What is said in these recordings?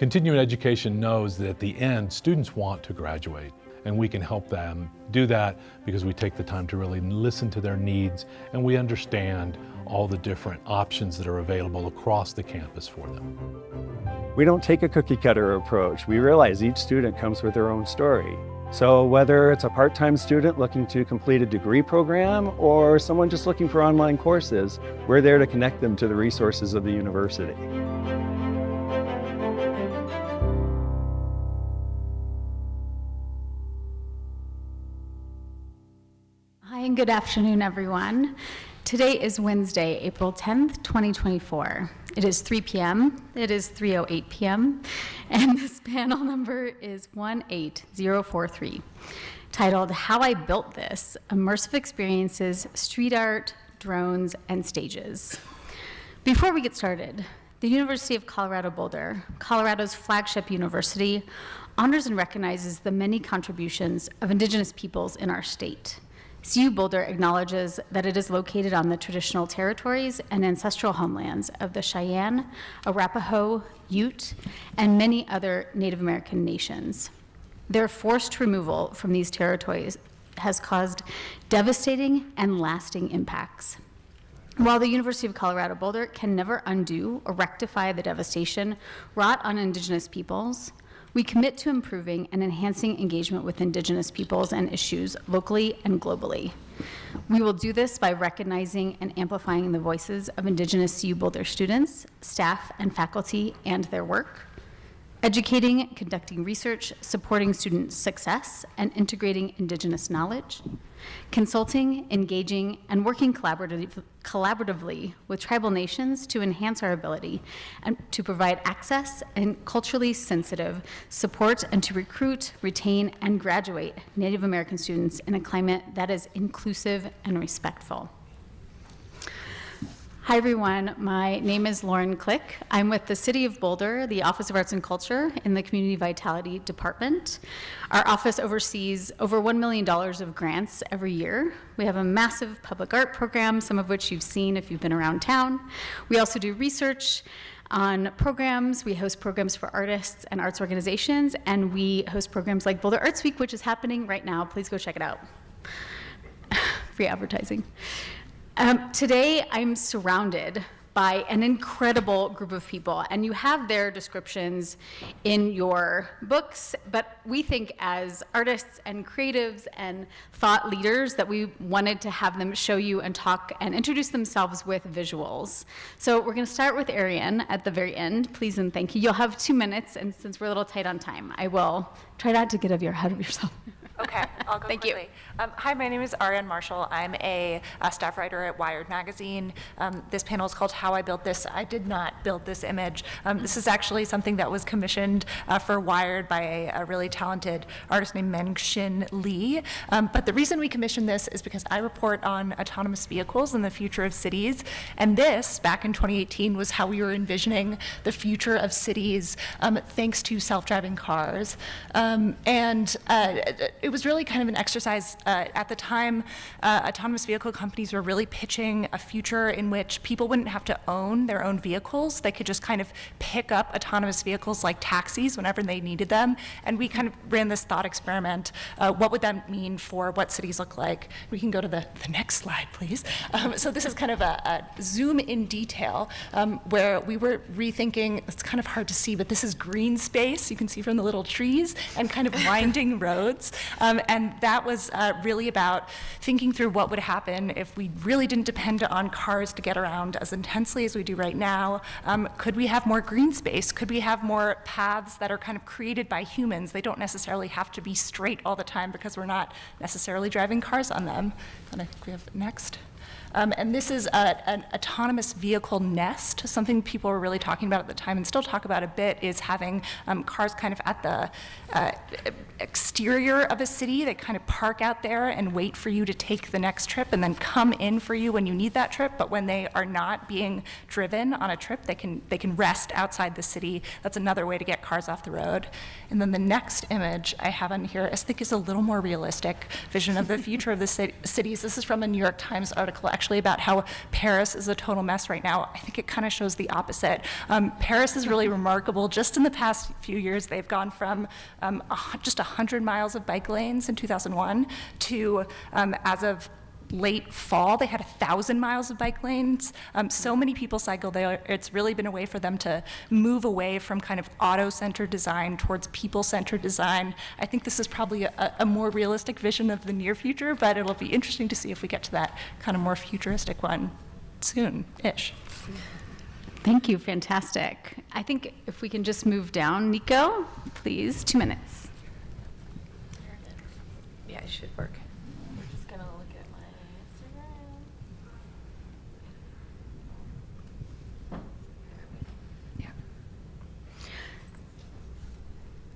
Continuing education knows that at the end, students want to graduate, and we can help them do that because we take the time to really listen to their needs, and we understand all the different options that are available across the campus for them. We don't take a cookie cutter approach. We realize each student comes with their own story. So whether it's a part-time student looking to complete a degree program or someone just looking for online courses, we're there to connect them to the resources of the university. Hi and good afternoon, everyone. Today is Wednesday, April 10th, 2024. It is 3 p.m., it is 3:08 p.m., and this panel number is 18043, titled How I Built This, Immersive Experiences, Street Art, Drones, and Stages. Before we get started, the University of Colorado Boulder, Colorado's flagship university, honors and recognizes the many contributions of Indigenous peoples in our state. CU Boulder acknowledges that it is located on the traditional territories and ancestral homelands of the Cheyenne, Arapaho, Ute, and many other Native American nations. Their forced removal from these territories has caused devastating and lasting impacts. While the University of Colorado Boulder can never undo or rectify the devastation wrought on Indigenous peoples, we commit to improving and enhancing engagement with Indigenous peoples and issues locally and globally. We will do this by recognizing and amplifying the voices of Indigenous CU Boulder students, staff, and faculty and their work, educating, conducting research, supporting student success, and integrating Indigenous knowledge, consulting, engaging, and working collaboratively with tribal nations to enhance our ability and to provide access and culturally sensitive support and to recruit, retain, and graduate Native American students in a climate that is inclusive and respectful. Hi everyone, my name is Lauren Click. I'm with the City of Boulder, the Office of Arts and Culture in the Community Vitality Department. Our office oversees over $1 million of grants every year. We have a massive public art program, some of which you've seen if you've been around town. We also do research on programs. We host programs for artists and arts organizations, and we host programs like Boulder Arts Week, which is happening right now. Please go check it out. Free advertising. Today, I'm surrounded by an incredible group of people, and you have their descriptions in your books, but we think as artists and creatives and thought leaders that we wanted to have them show you and talk and introduce themselves with visuals. So we're going to start with Ariane at the very end. Please and thank you. You'll have 2 minutes, and since we're a little tight on time, I will try not to get ahead of yourself. Okay, I'll go Thank quickly. you. Hi, my name is Ariane Marshall. I'm a staff writer at Wired Magazine. This panel is called How I Built This. I did not build this image. This is actually something that was commissioned for Wired by a really talented artist named Meng-Shin Lee. But the reason we commissioned this is because I report on autonomous vehicles and the future of cities. And this, back in 2018, was how we were envisioning the future of cities thanks to self-driving cars. It was really kind of an exercise. At the time, autonomous vehicle companies were really pitching a future in which people wouldn't have to own their own vehicles. They could just kind of pick up autonomous vehicles like taxis whenever they needed them. And we kind of ran this thought experiment. What would that mean for what cities look like? We can go to the next slide, please. So this is kind of a zoom in detail where we were rethinking, it's kind of hard to see, but this is green space, you can see from the little trees, and kind of winding roads. And that was really about thinking through what would happen if we really didn't depend on cars to get around as intensely as we do right now. Could we have more green space? Could we have more paths that are kind of created by humans? They don't necessarily have to be straight all the time because we're not necessarily driving cars on them. And I think we have next. And this is an autonomous vehicle nest. Something people were really talking about at the time and still talk about a bit is having cars kind of at the exterior of a city. They kind of park out there and wait for you to take the next trip and then come in for you when you need that trip. But when they are not being driven on a trip, they can rest outside the city. That's another way to get cars off the road. And then the next image I have on here I think is a little more realistic vision of the future of the cities. This is from a New York Times article actually about how Paris is a total mess right now. I think it kind of shows the opposite. Paris is really remarkable. Just in the past few years, they've gone from just 100 miles of bike lanes in 2001 to, as of late fall, they had 1,000 miles of bike lanes. So many people cycle there. It's really been a way for them to move away from kind of auto-centered design towards people-centered design. I think this is probably a more realistic vision of the near future, but it'll be interesting to see if we get to that kind of more futuristic one soon-ish. Thank you, fantastic. I think if we can just move down, Nico, please, 2 minutes. Yeah, it should work. We're just gonna look at my Instagram. Yeah.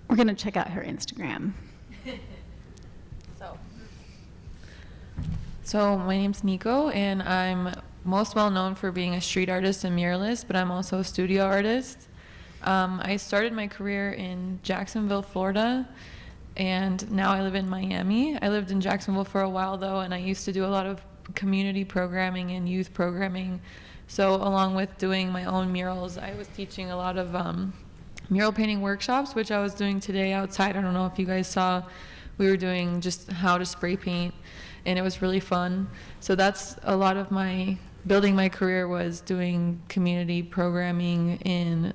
We're going to check out her Instagram. So my name's Nico, and I'm most well known for being a street artist and muralist, but I'm also a studio artist. I started my career in Jacksonville, Florida, and now I live in Miami. I lived in Jacksonville for a while though, and I used to do a lot of community programming and youth programming. So along with doing my own murals, I was teaching a lot of mural painting workshops, which I was doing today outside. I don't know if you guys saw, we were doing just how to spray paint, and it was really fun. So that's a lot of my building my career, was doing community programming in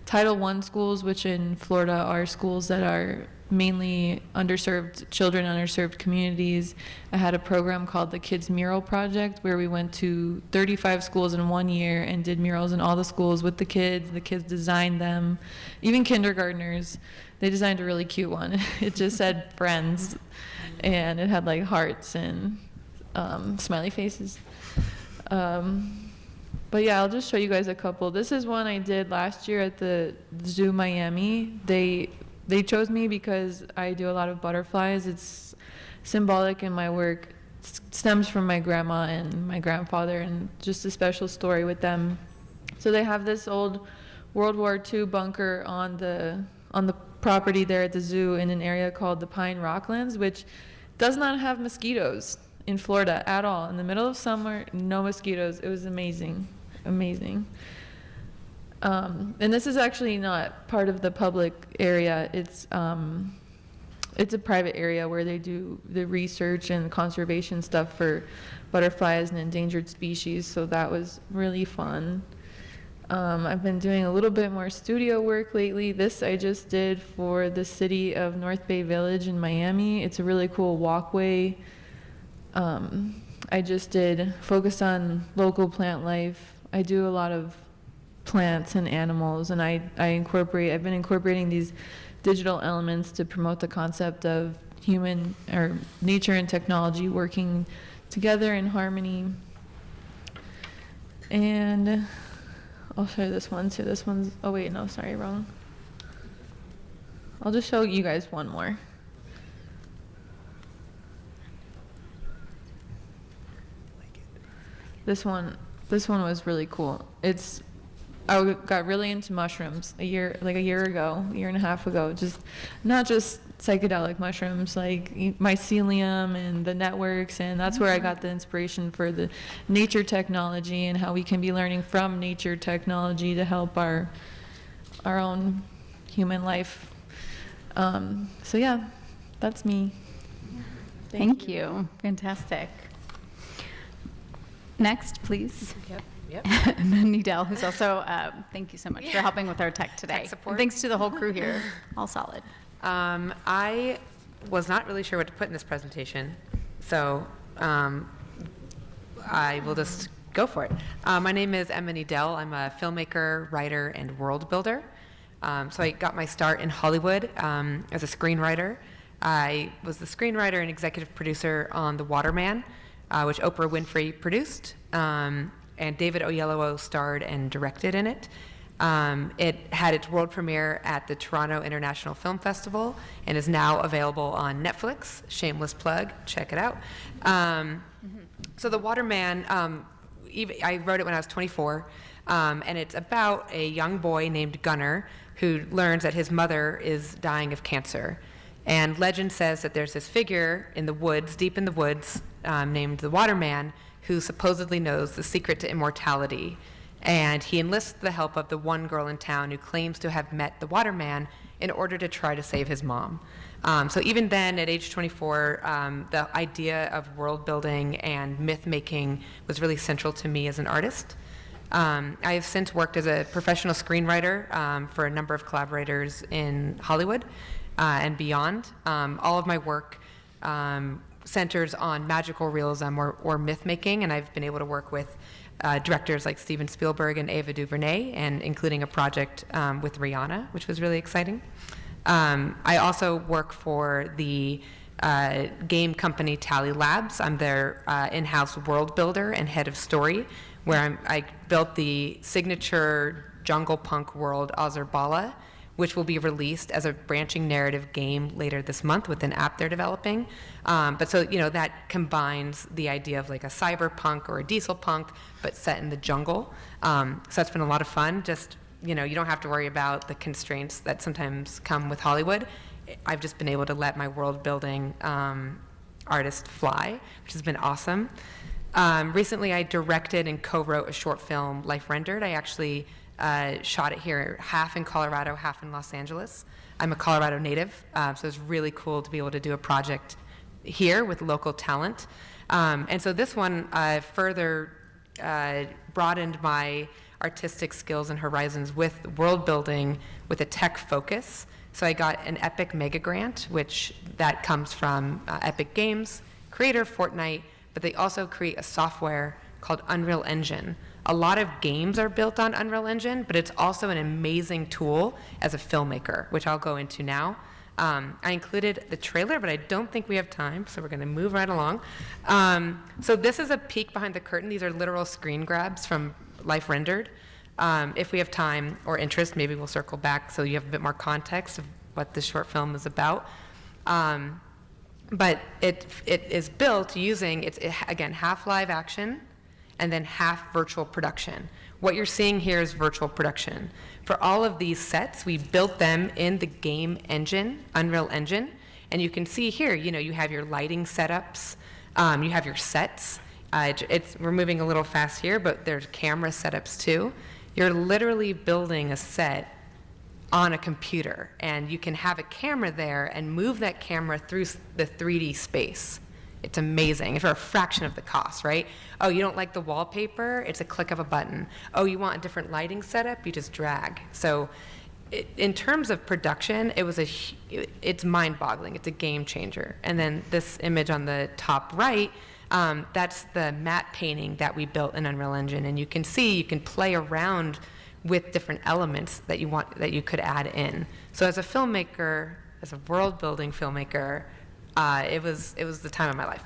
Title I schools, which in Florida are schools that are mainly underserved children, underserved communities. I had a program called the Kids Mural Project, where we went to 35 schools in 1 year and did murals in all the schools with the kids. The kids designed them, even kindergartners. They designed a really cute one. It just said friends, and it had like hearts and smiley faces. But yeah, I'll just show you guys a couple. This is one I did last year at the Zoo Miami. They chose me because I do a lot of butterflies. It's symbolic in my work. It stems from my grandma and my grandfather, and just a special story with them. So they have this old World War II bunker on the property there at the zoo in an area called the Pine Rocklands, which does not have mosquitoes in Florida at all. In the middle of summer, no mosquitoes. It was amazing, amazing. And this is actually not part of the public area. It's a private area where they do the research and conservation stuff for butterflies and endangered species. So that was really fun. I've been doing a little bit more studio work lately. This I just did for the city of North Bay Village in Miami. It's a really cool walkway. I just did focus on local plant life. I do a lot of plants and animals, and I've been incorporating these digital elements to promote the concept of human or nature and technology working together in harmony. And I'll show this one too. This one's, oh wait, no, sorry, wrong. I'll just show you guys one more. This one was really cool. I got really into mushrooms a year and a half ago. Just not just psychedelic mushrooms, like mycelium and the networks, and that's where I got the inspiration for the nature technology and how we can be learning from nature technology to help our own human life. So yeah, that's me. Thank you. Fantastic. Next, please. Yep. And then Nidel, who's also, thank you so much for helping with our tech today. Tech support. And thanks to the whole crew here. All solid. I was not really sure what to put in this presentation, so I will just go for it. My name is Emma Nidel. I'm a filmmaker, writer, and world builder. So I got my start in Hollywood as a screenwriter. I was the screenwriter and executive producer on The Waterman, which Oprah Winfrey produced, and David Oyelowo starred and directed in it. It had its world premiere at the Toronto International Film Festival and is now available on Netflix. Shameless plug, check it out. So The Waterman, I wrote it when I was 24, and it's about a young boy named Gunnar who learns that his mother is dying of cancer. And legend says that there's this figure in the woods, deep in the woods, named the Waterman, who supposedly knows the secret to immortality. And he enlists the help of the one girl in town who claims to have met the waterman in order to try to save his mom. So even then, at age 24, the idea of world building and myth making was really central to me as an artist. I have since worked as a professional screenwriter for a number of collaborators in Hollywood and beyond. All of my work centers on magical realism or myth making, and I've been able to work with directors like Steven Spielberg and Ava DuVernay, and including a project with Rihanna, which was really exciting. I also work for the game company Tally Labs. I'm their in-house world builder and head of story, where I built the signature jungle punk world Ballr, which will be released as a branching narrative game later this month with an app they're developing. But so, that combines the idea of like a cyberpunk or a diesel punk, but set in the jungle. So that's been a lot of fun. Just, you don't have to worry about the constraints that sometimes come with Hollywood. I've just been able to let my world building artist fly, which has been awesome. Recently, I directed and co-wrote a short film, Life Rendered. I actually shot it here, half in Colorado, half in Los Angeles. I'm a Colorado native, so it's really cool to be able to do a project here with local talent. And so this one further broadened my artistic skills and horizons with world building with a tech focus. So I got an Epic Mega Grant, which that comes from Epic Games, creator of Fortnite, but they also create a software called Unreal Engine. A lot of games are built on Unreal Engine, but it's also an amazing tool as a filmmaker, which I'll go into now. I included the trailer, but I don't think we have time, so we're going to move right along. So this is a peek behind the curtain. These are literal screen grabs from Life Rendered. If we have time or interest, maybe we'll circle back so you have a bit more context of what this short film is about. But it is built using, again, half live action and then half virtual production. What you're seeing here is virtual production. For all of these sets, we built them in the game engine, Unreal Engine, and you can see here, you have your lighting setups, you have your sets. We're moving a little fast here, but there's camera setups too. You're literally building a set on a computer, and you can have a camera there and move that camera through the 3D space. It's amazing for a fraction of the cost, right? Oh, you don't like the wallpaper? It's a click of a button. Oh, you want a different lighting setup? You just drag. So in terms of production, it's mind-boggling. It's a game changer. And then this image on the top right, that's the matte painting that we built in Unreal Engine. And you can see, you can play around with different elements that you could add in. So as a filmmaker, as a world-building filmmaker, it was the time of my life.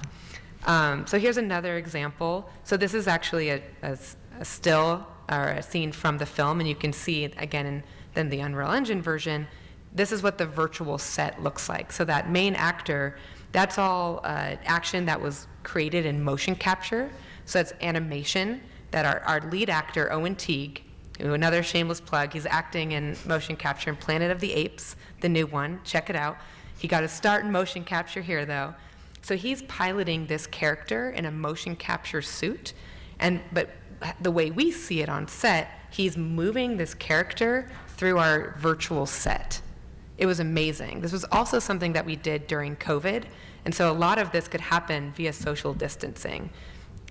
So here's another example. So this is actually a still or a scene from the film, and you can see again in the Unreal Engine version, this is what the virtual set looks like. So that main actor, that's all action that was created in motion capture. So it's animation that our lead actor, Owen Teague, another shameless plug, he's acting in motion capture in Planet of the Apes, the new one, check it out. He got a start in motion capture here, though. So he's piloting this character in a motion capture suit, but the way we see it on set, he's moving this character through our virtual set. It was amazing. This was also something that we did during COVID, and so a lot of this could happen via social distancing.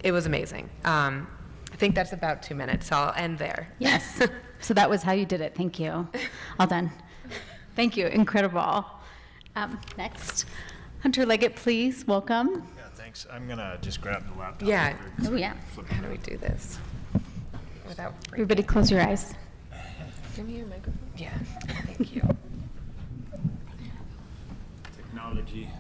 It was amazing. I think that's about 2 minutes, so I'll end there. Yes. So that was how you did it. Thank you. All done. Thank you. Incredible. Next, Hunter Leggett, please, welcome. Yeah, thanks. I'm gonna just grab the laptop. Yeah. Oh, yeah. How do we do this without breaking? Everybody close your eyes. Give me your microphone. Yeah, thank you. Technology.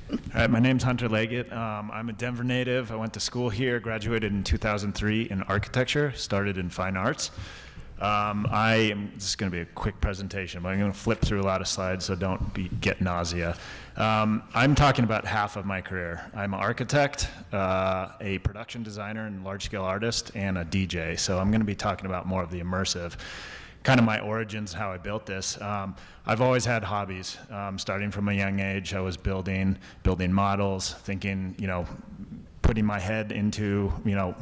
All right, my name's Hunter Leggett. I'm a Denver native. I went to school here, graduated in 2003 in architecture, started in fine arts. This is going to be a quick presentation, but I'm going to flip through a lot of slides, so don't get nausea. I'm talking about half of my career. I'm an architect, a production designer and large-scale artist, and a DJ. So I'm going to be talking about more of the immersive kind of my origins, how I built this. I've always had hobbies. Starting from a young age, I was building models, thinking, putting my head into,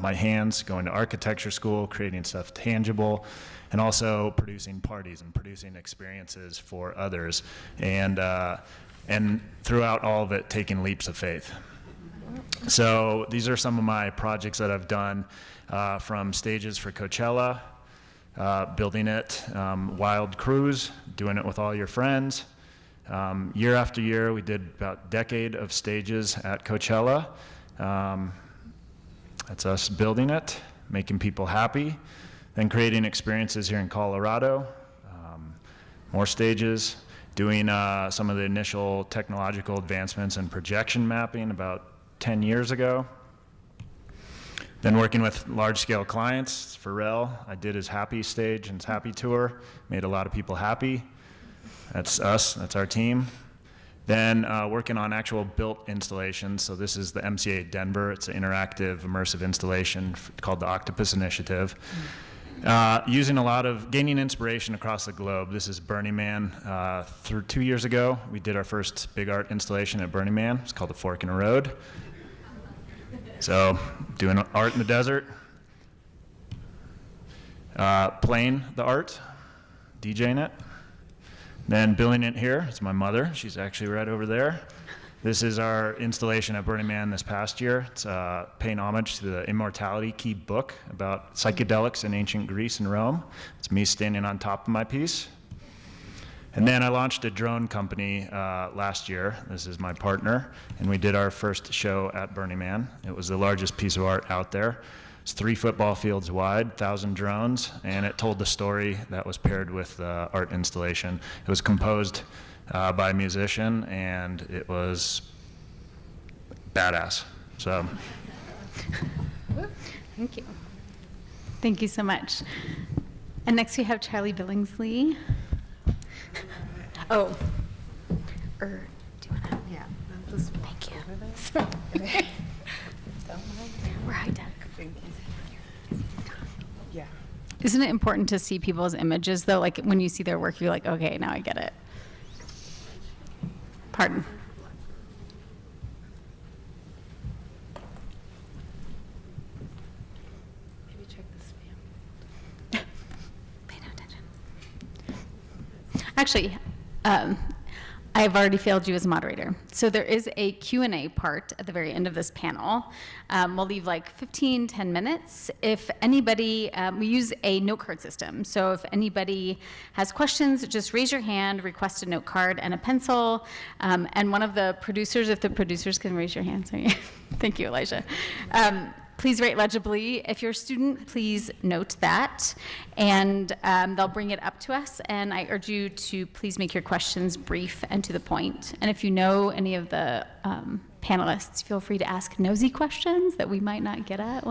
my hands, going to architecture school, creating stuff tangible, and also producing parties and producing experiences for others. And throughout all of it, taking leaps of faith. So these are some of my projects that I've done, from stages for Coachella, building it, Wild Cruise, doing it with all your friends. Year after year, we did about a decade of stages at Coachella. That's us building it, making people happy, then creating experiences here in Colorado, more stages, doing some of the initial technological advancements in projection mapping about 10 years ago. Then working with large-scale clients. Pharrell, I did his Happy stage and his Happy tour, made a lot of people happy. That's us, that's our team. Then working on actual built installations. So this is the MCA Denver. It's an interactive, immersive installation called the Octopus Initiative. Gaining inspiration across the globe. This is Burning Man. 2 years ago, we did our first big art installation at Burning Man. It's called The Fork in the Road. So doing art in the desert, playing the art, DJing it, then building it here. It's my mother. She's actually right over there. This is our installation at Burning Man this past year. It's paying homage to the Immortality Key book about psychedelics in ancient Greece and Rome. It's me standing on top of my piece. And then I launched a drone company last year. This is my partner, and we did our first show at Burning Man. It was the largest piece of art out there. It's 3 football fields wide, 1,000 drones, and it told the story that was paired with the art installation. It was composed by a musician, and it was badass. So, Thank you. Thank you so much. And next we have Charlie Billingsley. Oh. Do you want to? Yeah. Thank you. We're high tech. Yeah. Isn't it important to see people's images, though? Like, when you see their work, you're like, okay, now I get it. Pardon. Maybe check the spam. Pay no attention. Actually, I've already failed you as a moderator. So there is a Q&A part at the very end of this panel. We'll leave like 10 minutes. If anybody, we use a note card system. So if anybody has questions, just raise your hand, request a note card and a pencil. And one of the producers, if the producers can raise your hand, sorry. Thank you, Elijah. Please write legibly. If you're a student, please note that. And they'll bring it up to us. And I urge you to please make your questions brief and to the point. And if you know any of the panelists, feel free to ask nosy questions that we might not get at.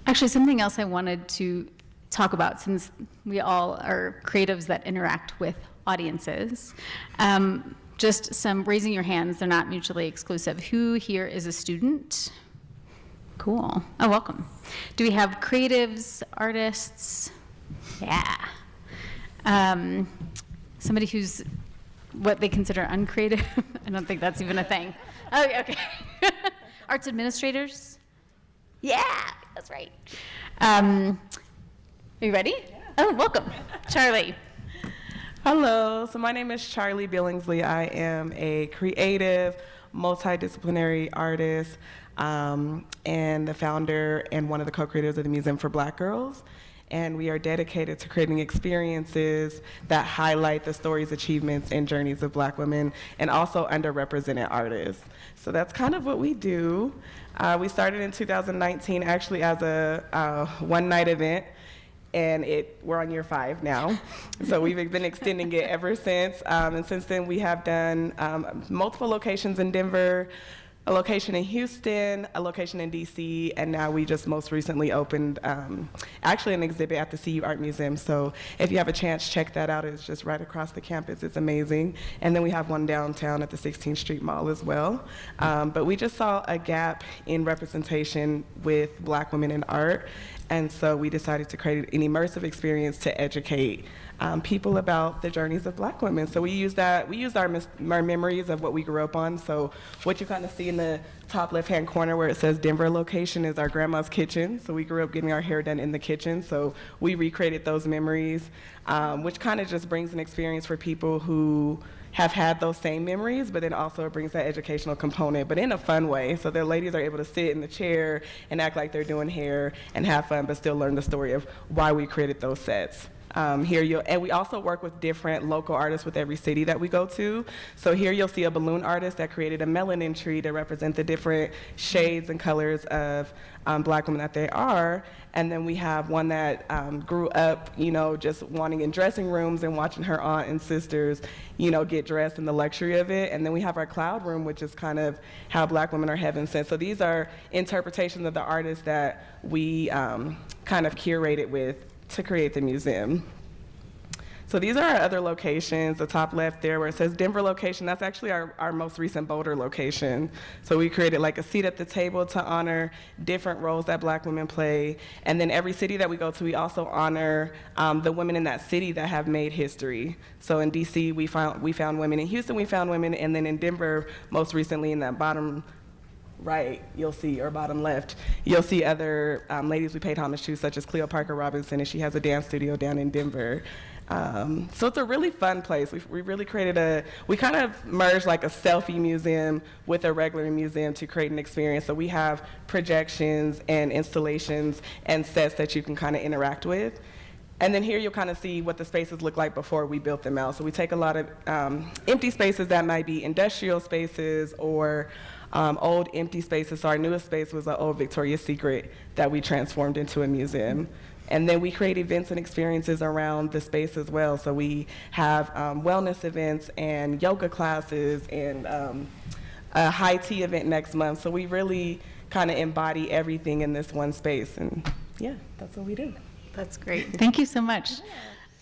Actually, something else I wanted to talk about, since we all are creatives that interact with audiences. Just some raising your hands, they're not mutually exclusive. Who here is a student? Cool. Oh, welcome. Do we have creatives, artists? Yeah. Somebody who's what they consider uncreative? I don't think that's even a thing. Oh, okay. Arts administrators? Yeah, that's right. Are you ready? Yeah. Oh, welcome. Charlie. Hello, so my name is Charlie Billingsley. I am a creative, multidisciplinary artist, and the founder and one of the co-creators of the Museum for Black Girls. And we are dedicated to creating experiences that highlight the stories, achievements, and journeys of Black women, and also underrepresented artists. So that's kind of what we do. We started in 2019 actually as a one-night event. And we're on year 5 now. So we've been extending it ever since. And since then we have done multiple locations in Denver, a location in Houston, a location in DC, and now we just most recently opened actually an exhibit at the CU Art Museum. So if you have a chance, check that out. It's just right across the campus. It's amazing. And then we have one downtown at the 16th Street Mall as well. But we just saw a gap in representation with Black women in art. And so we decided to create an immersive experience to educate people about the journeys of Black women. So we used our memories of what we grew up on. So what you kind of see in the top left-hand corner where it says Denver location is our grandma's kitchen. So we grew up getting our hair done in the kitchen. So we recreated those memories, which kind of just brings an experience for people who have had those same memories, but then also it brings that educational component, but in a fun way. So the ladies are able to sit in the chair and act like they're doing hair and have fun, but still learn the story of why we created those sets. And we also work with different local artists with every city that we go to. So here you'll see a balloon artist that created a melanin tree to represent the different shades and colors of Black women that they are. And then we have one that grew up, just wanting in dressing rooms and watching her aunt and sisters, get dressed and the luxury of it. And then we have our cloud room, which is kind of how Black women are heaven sent. So these are interpretations of the artists that we kind of curated with to create the museum. So these are our other locations. The top left there where it says Denver location, that's actually our most recent Boulder location. So we created like a seat at the table to honor different roles that Black women play. And then every city that we go to, we also honor the women in that city that have made history. So in DC, we found women. In Houston, we found women. And then in Denver, most recently in that bottom right, you'll see, or bottom left, you'll see other ladies we paid homage to, such as Cleo Parker Robinson, and she has a dance studio down in Denver. So it's a really fun place. We really created we kind of merged like a selfie museum with a regular museum to create an experience. So we have projections and installations and sets that you can kind of interact with. And then here you'll kind of see what the spaces look like before we built them out. So we take a lot of empty spaces that might be industrial spaces or old empty spaces. So our newest space was an old Victoria's Secret that we transformed into a museum. And then we create events and experiences around the space as well. So we have wellness events and yoga classes and a high tea event next month. So we really kind of embody everything in this one space. And yeah, that's what we do. That's great. Thank you so much.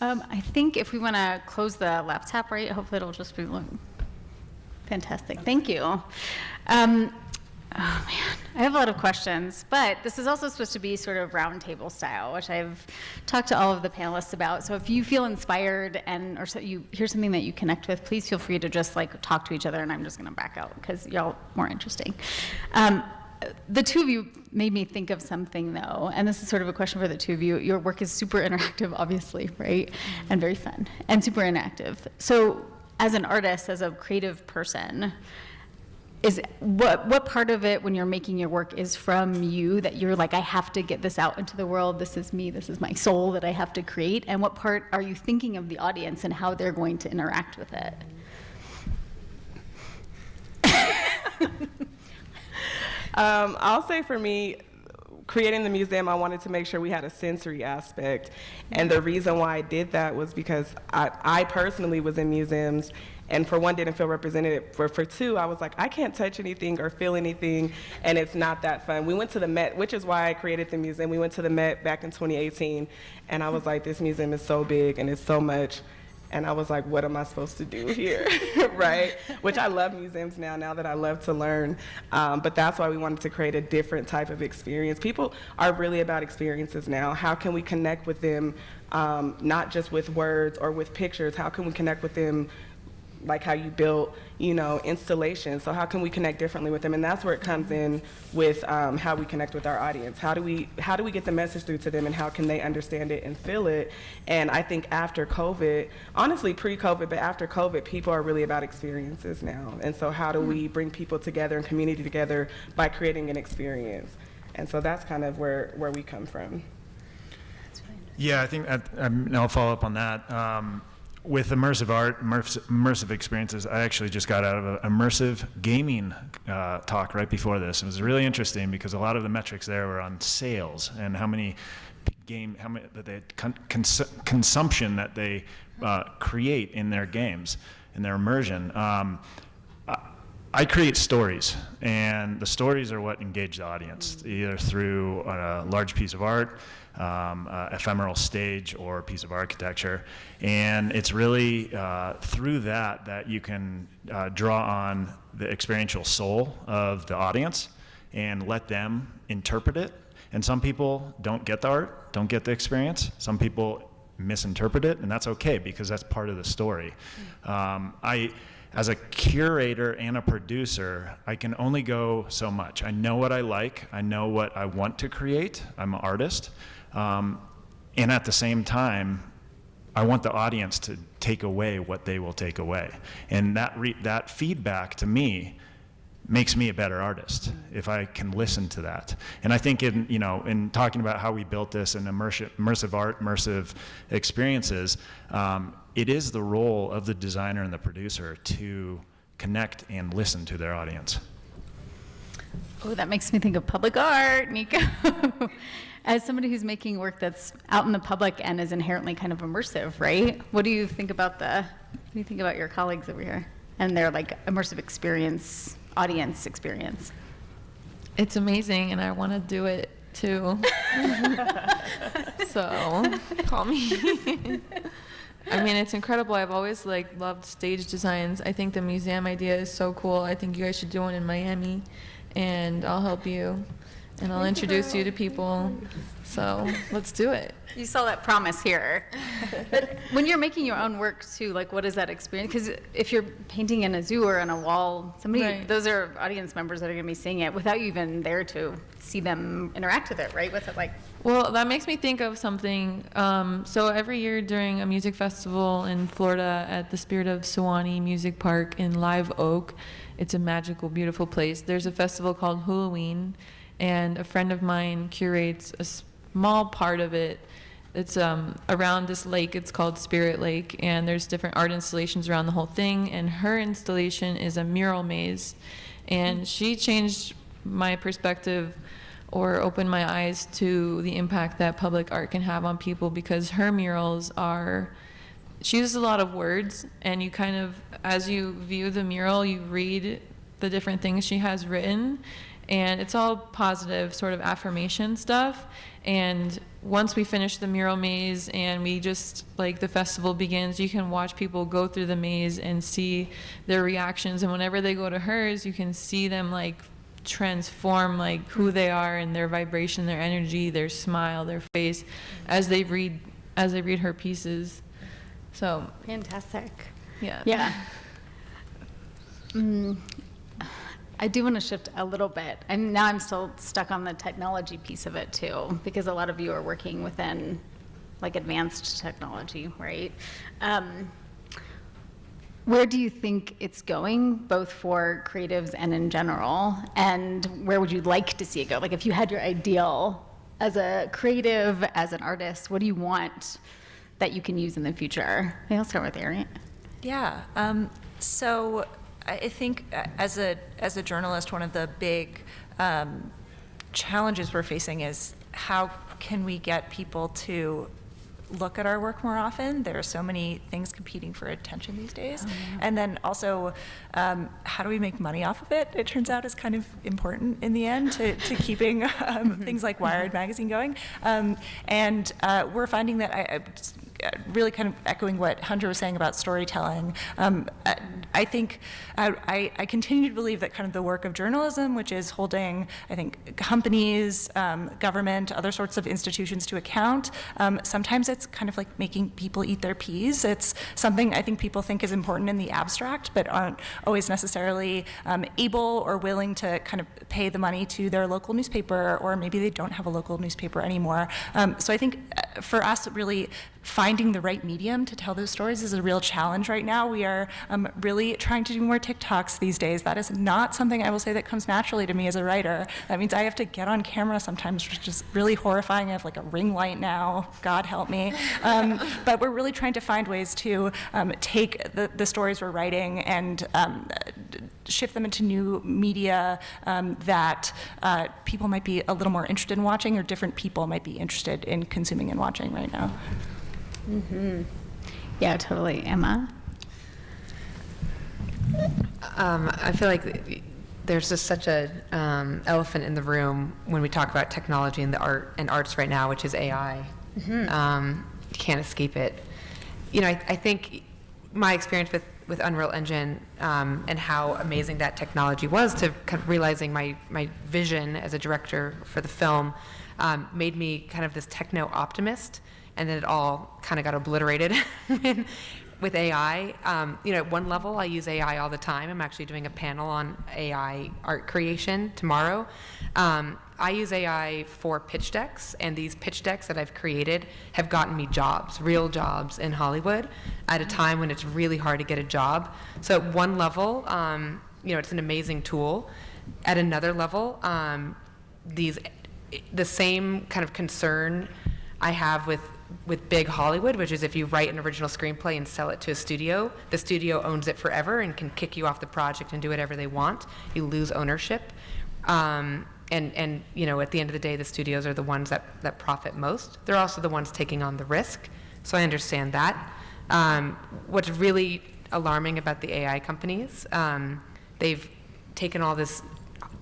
I think if we want to close the laptop, right, hopefully it'll just be fantastic. Thank you. Oh man, I have a lot of questions, but this is also supposed to be sort of roundtable style, which I've talked to all of the panelists about. So if you feel inspired or so you hear something that you connect with, please feel free to just talk to each other, and I'm just gonna back out because y'all more interesting. The two of you made me think of something though, and this is sort of a question for the two of you. Your work is super interactive, obviously, right? And very fun and super interactive. So as an artist, as a creative person, is what part of it when you're making your work is from you that you're like, I have to get this out into the world, this is me, this is my soul that I have to create, and what part are you thinking of the audience and how they're going to interact with it? I'll say for me, creating the museum, I wanted to make sure we had a sensory aspect. And the reason why I did that was because I personally was in museums, and for one, didn't feel represented. For two, I was like, I can't touch anything or feel anything, and it's not that fun. We went to the Met, which is why I created the museum. We went to the Met back in 2018, and I was like, this museum is so big and it's so much. And I was like, what am I supposed to do here, right? Which I love museums now that I love to learn. But that's why we wanted to create a different type of experience. People are really about experiences now. How can we connect with them, not just with words or with pictures? How can we connect with them like how you built, installations? So how can we connect differently with them? And that's where it comes in with how we connect with our audience. How do we get the message through to them, and how can they understand it and feel it? And I think after COVID, honestly pre-COVID, but after COVID, people are really about experiences now. And so how do we bring people together and community together by creating an experience? And so that's kind of where we come from. Yeah, I think I'll follow up on that. With immersive art, immersive experiences, I actually just got out of an immersive gaming talk right before this. It was really interesting because a lot of the metrics there were on sales and how many consumption that they create in their games, in their immersion. I create stories, and the stories are what engage the audience, either through a large piece of art, ephemeral stage, or a piece of architecture. And it's really through that you can draw on the experiential soul of the audience and let them interpret it. And some people don't get the art, don't get the experience. Some people misinterpret it, and that's okay, because that's part of the story. As a curator and a producer, I can only go so much. I know what I like. I know what I want to create. I'm an artist. And at the same time, I want the audience to take away what they will take away. And that feedback to me makes me a better artist if I can listen to that. And I think in talking about how we built this and immersive art, immersive experiences, it is the role of the designer and the producer to connect and listen to their audience. Oh, that makes me think of public art, Nico. As somebody who's making work that's out in the public and is inherently kind of immersive, right? What do you think about your colleagues over here and their like immersive experience, audience experience? It's amazing, and I want to do it too. So call me. I mean, it's incredible. I've always loved stage designs. I think the museum idea is so cool. I think you guys should do one in Miami, and I'll help you, and I'll introduce you to people. So let's do it. You saw that promise here. But when you're making your own work too, like what is that experience? Because if you're painting in a zoo or on a wall, Right. those are audience members that are going to be seeing it without you even there to see them interact with it, right? What's it like? Well, that makes me think of something. So every year during a music festival in Florida at the Spirit of Sewanee Music Park in Live Oak, it's a magical, beautiful place. There's a festival called Halloween, and a friend of mine curates a small part of it. It's around this lake. It's called Spirit Lake, and there's different art installations around the whole thing. And her installation is a mural maze, and she changed my perspective or opened my eyes to the impact that public art can have on people, because her murals she uses a lot of words, and you kind of, as you view the mural, you read the different things she has written, and it's all positive sort of affirmation stuff. And once we finish the mural maze and we just, the festival begins, you can watch people go through the maze and see their reactions. And whenever they go to hers, you can see them transform who they are and their vibration, their energy, their smile, their face as they read her pieces. So Fantastic. yeah. Yeah. I do want to shift a little bit. And now I'm still stuck on the technology piece of it too, because a lot of you are working within advanced technology, right? Where do you think it's going, both for creatives and in general? And where would you like to see it go? If you had your ideal as a creative, as an artist, what do you want that you can use in the future? Maybe I'll start with Arian. Yeah. So I think as a journalist, one of the big challenges we're facing is how can we get people to look at our work more often? There are so many things competing for attention these days. And then also, how do we make money off of it? It turns out is kind of important in the end to keeping things like Wired magazine going. And we're finding that I really kind of echoing what Hunter was saying about storytelling. I think I continue to believe that kind of the work of journalism, which is holding, I think, companies, government, other sorts of institutions to account, sometimes it's kind of making people eat their peas. It's something I think people think is important in the abstract, but aren't always necessarily able or willing to kind of pay the money to their local newspaper, or maybe they don't have a local newspaper anymore. So I think for us, really finding the right medium to tell those stories is a real challenge right now. We are really trying to do more TikToks these days. That is not something I will say that comes naturally to me as a writer. That means I have to get on camera sometimes, which is really horrifying. I have a ring light now, God help me. But we're really trying to find ways to take the stories we're writing and shift them into new media that people might be a little more interested in watching, or different people might be interested in consuming and watching right now. Yeah, totally. Emma? I feel like there's just such a elephant in the room when we talk about technology and the arts right now, which is AI. You can't escape it. I think my experience with Unreal Engine and how amazing that technology was to kind of realizing my vision as a director for the film made me kind of this techno optimist, and then it all kind of got obliterated with AI. At one level, I use AI all the time. I'm actually doing a panel on AI art creation tomorrow. I use AI for pitch decks, and these pitch decks that I've created have gotten me jobs, real jobs in Hollywood at a time when it's really hard to get a job. So at one level, it's an amazing tool. At another level, the same kind of concern I have with big Hollywood, which is if you write an original screenplay and sell it to a studio, the studio owns it forever and can kick you off the project and do whatever they want. You lose ownership. And at the end of the day, the studios are the ones that profit most. They're also the ones taking on the risk. So I understand that. What's really alarming about the AI companies, they've taken all this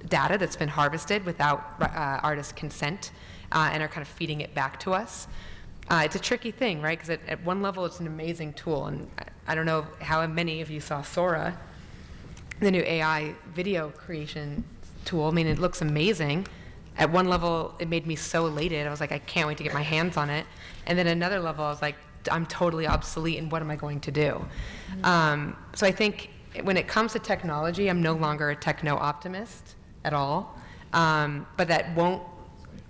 data that's been harvested without artist consent and are kind of feeding it back to us. It's a tricky thing, right? Because at one level, it's an amazing tool. And I don't know how many of you saw Sora, the new AI video creation tool. I mean, it looks amazing. At one level, it made me so elated. I was like, I can't wait to get my hands on it. And then another level, I was like, I'm totally obsolete, and what am I going to do? So I think when it comes to technology, I'm no longer a techno-optimist at all. But that won't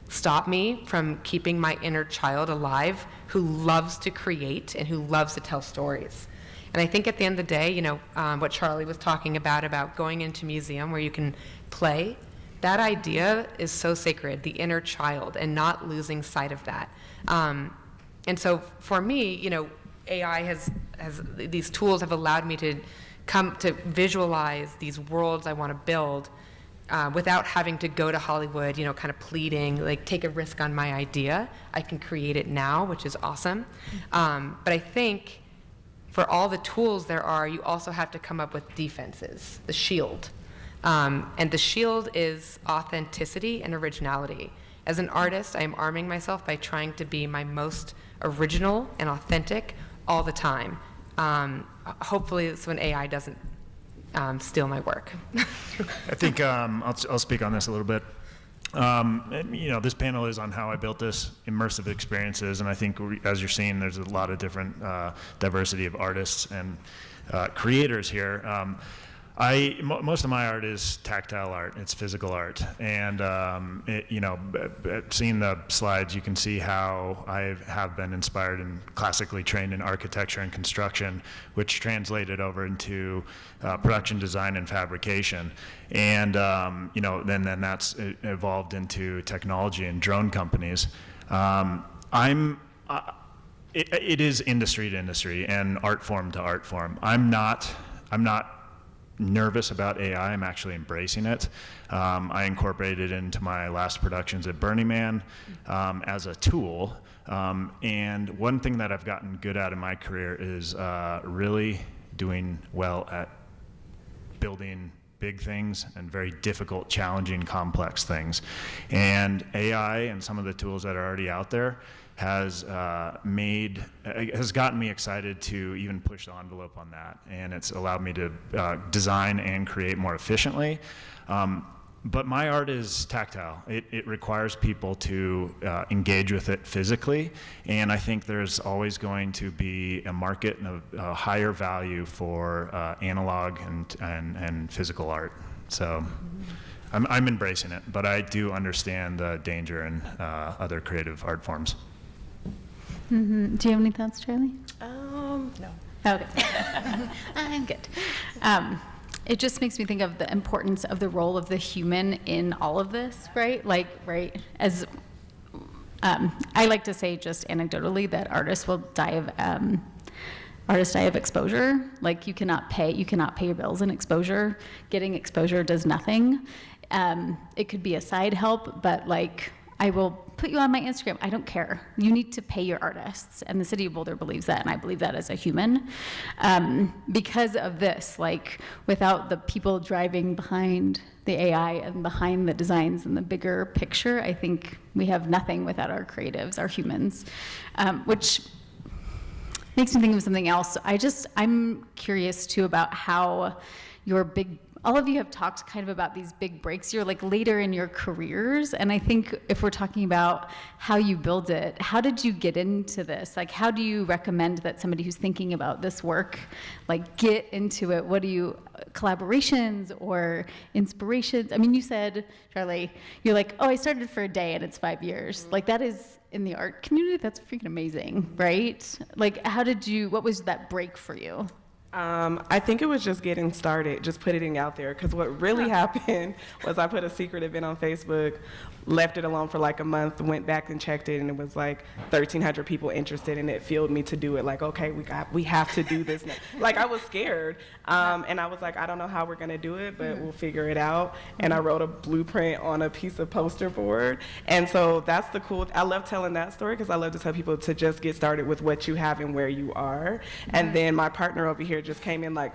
stop me from keeping my inner child alive who loves to create and who loves to tell stories. And I think at the end of the day, what Charlie was talking about going into a museum where you can play, that idea is so sacred, the inner child, and not losing sight of that. And so for me, AI has these tools have allowed me to come to visualize these worlds I want to build without having to go to Hollywood, kind of pleading, like take a risk on my idea. I can create it now, which is awesome. But I think for all the tools there are, you also have to come up with defenses, the shield. And the shield is authenticity and originality. As an artist, I am arming myself by trying to be my most original and authentic all the time. Hopefully it's when AI doesn't steal my work. I think I'll speak on this a little bit. This panel is on how I built this, immersive experiences, and I think as you're seeing, there's a lot of different diversity of artists and creators here. Most of my art is tactile art. It's physical art, and seeing the slides, you can see how I have been inspired and classically trained in architecture and construction, which translated over into production design and fabrication, and then that's evolved into technology and drone companies. It is industry to industry and art form to art form. I'm not nervous about AI. I'm actually embracing it. I incorporated it into my last productions at Burning Man as a tool. And one thing that I've gotten good at in my career is really doing well at building big things and very difficult, challenging, complex things. And AI and some of the tools that are already out there has gotten me excited to even push the envelope on that, and it's allowed me to design and create more efficiently. But my art is tactile. It requires people to engage with it physically, and I think there's always going to be a market and a higher value for analog and physical art. So I'm embracing it, but I do understand the danger in other creative art forms. Mm-hmm. Do you have any thoughts, Charlie? No. Okay. I'm good. It just makes me think of the importance of the role of the human in all of this, right? As I like to say just anecdotally that artists will die of exposure. Like you cannot pay your bills in exposure. Getting exposure does nothing. It could be a side help, but I will put you on my Instagram. I don't care. You need to pay your artists. And the city of Boulder believes that, and I believe that as a human. Because of this, like, without the people driving behind the AI and behind the designs and the bigger picture, I think we have nothing without our creatives, our humans, which makes me think of something else. I'm curious too about how all of you have talked kind of about these big breaks. You're like later in your careers, and I think if we're talking about how you build it, how did you get into this? Like, how do you recommend that somebody who's thinking about this work, like, get into it? What do you, collaborations or inspirations? I mean, you said, Charlie, you're like, oh, I started for a day and it's 5 years. Like, that is, in the art community, that's freaking amazing, right? Like, what was that break for you? I think it was just getting started, just putting it out there. Because what really happened was I put a secret event on Facebook, left it alone for like a month, went back and checked it, and it was like 1,300 people interested, and it fueled me to do it. Like, okay, we have to do this now. Like, I was scared, and I was like, I don't know how we're gonna do it, but we'll figure it out. And I wrote a blueprint on a piece of poster board, and so that's the cool. I love telling that story because I love to tell people to just get started with what you have and where you are. And then my partner over here just came in like,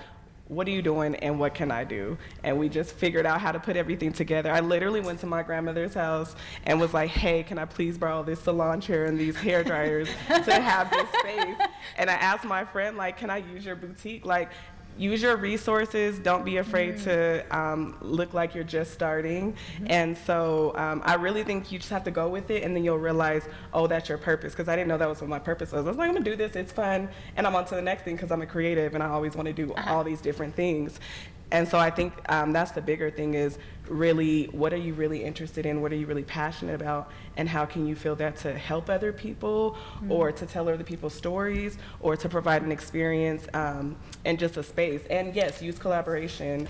what are you doing and what can I do? And we just figured out how to put everything together. I literally went to my grandmother's house and was like, hey, can I please borrow this salon chair and these hair dryers to have this space? And I asked my friend, like, can I use your boutique? Like, use your resources. Don't be afraid to look like you're just starting. And so I really think you just have to go with it, and then you'll realize, oh, that's your purpose. Because I didn't know that was what my purpose was. I was like, I'm gonna do this, it's fun, and I'm on to the next thing because I'm a creative and I always want to do all these different things. And so I think that's the bigger thing is really, what are you really interested in? What are you really passionate about? And how can you feel that to help other people or to tell other people's stories or to provide an experience and just a space? And yes, use collaboration.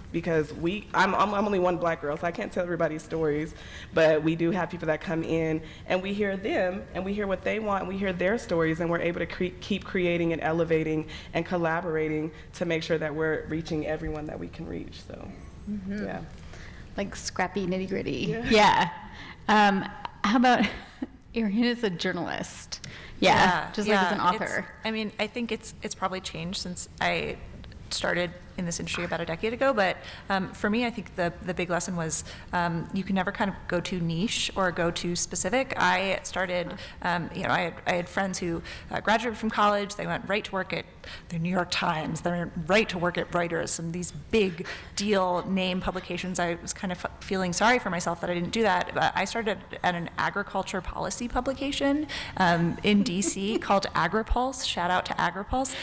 Because I'm only one Black girl, so I can't tell everybody's stories, but we do have people that come in and we hear them and we hear what they want and we hear their stories, and we're able to keep creating and elevating and collaborating to make sure that we're reaching everyone that we can reach. So, yeah. Like scrappy nitty gritty. Yeah. How about Erin is a journalist? Yeah, just like as an author. I think it's probably changed since I started in this industry about a decade ago, but for me, I think the big lesson was you can never kind of go too niche or go too specific. I started, I had friends who graduated from college, they went right to work at the New York Times, they went right to work at Reuters, some of these big deal name publications. I was kind of feeling sorry for myself that I didn't do that, but I started at an agriculture policy publication in DC called AgriPulse. Shout out to AgriPulse.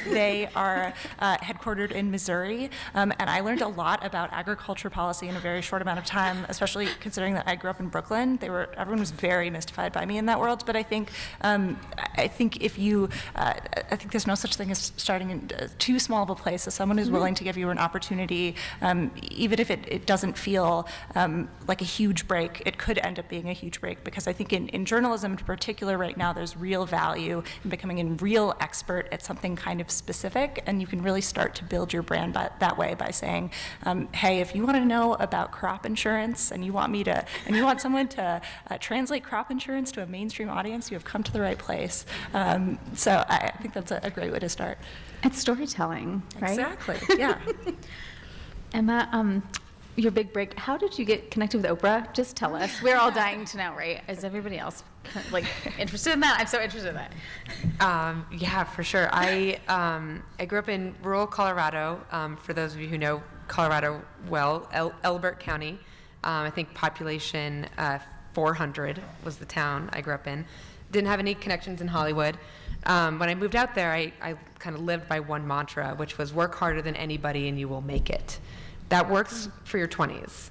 They are headquartered in Missouri, and I learned a lot about agriculture policy in a very short amount of time, especially considering that I grew up in Brooklyn. Everyone was very mystified by me in that world, but I think if you, I think there's no such thing as starting in too small of a place. As someone who's willing to give you an opportunity, even if it doesn't feel like a huge break, it could end up being a huge break, because I think in journalism in particular right now, there's real value in becoming a real expert at something kind of specific, and you can really start to build your brand that way by saying, hey, if you want to know about crop insurance and you want someone to translate crop insurance to a mainstream audience, you have come to the right place. So I think that's a great way to start. It's storytelling, right? Exactly, yeah. Emma, your big break, how did you get connected with Oprah? Just tell us. We're all dying to know, right? Is everybody else interested in that? I'm so interested in that. Yeah, for sure. I grew up in rural Colorado. For those of you who know Colorado well, Elbert County. I think population 400 was the town I grew up in. Didn't have any connections in Hollywood. When I moved out there, I kind of lived by one mantra, which was work harder than anybody and you will make it. That works for your 20s.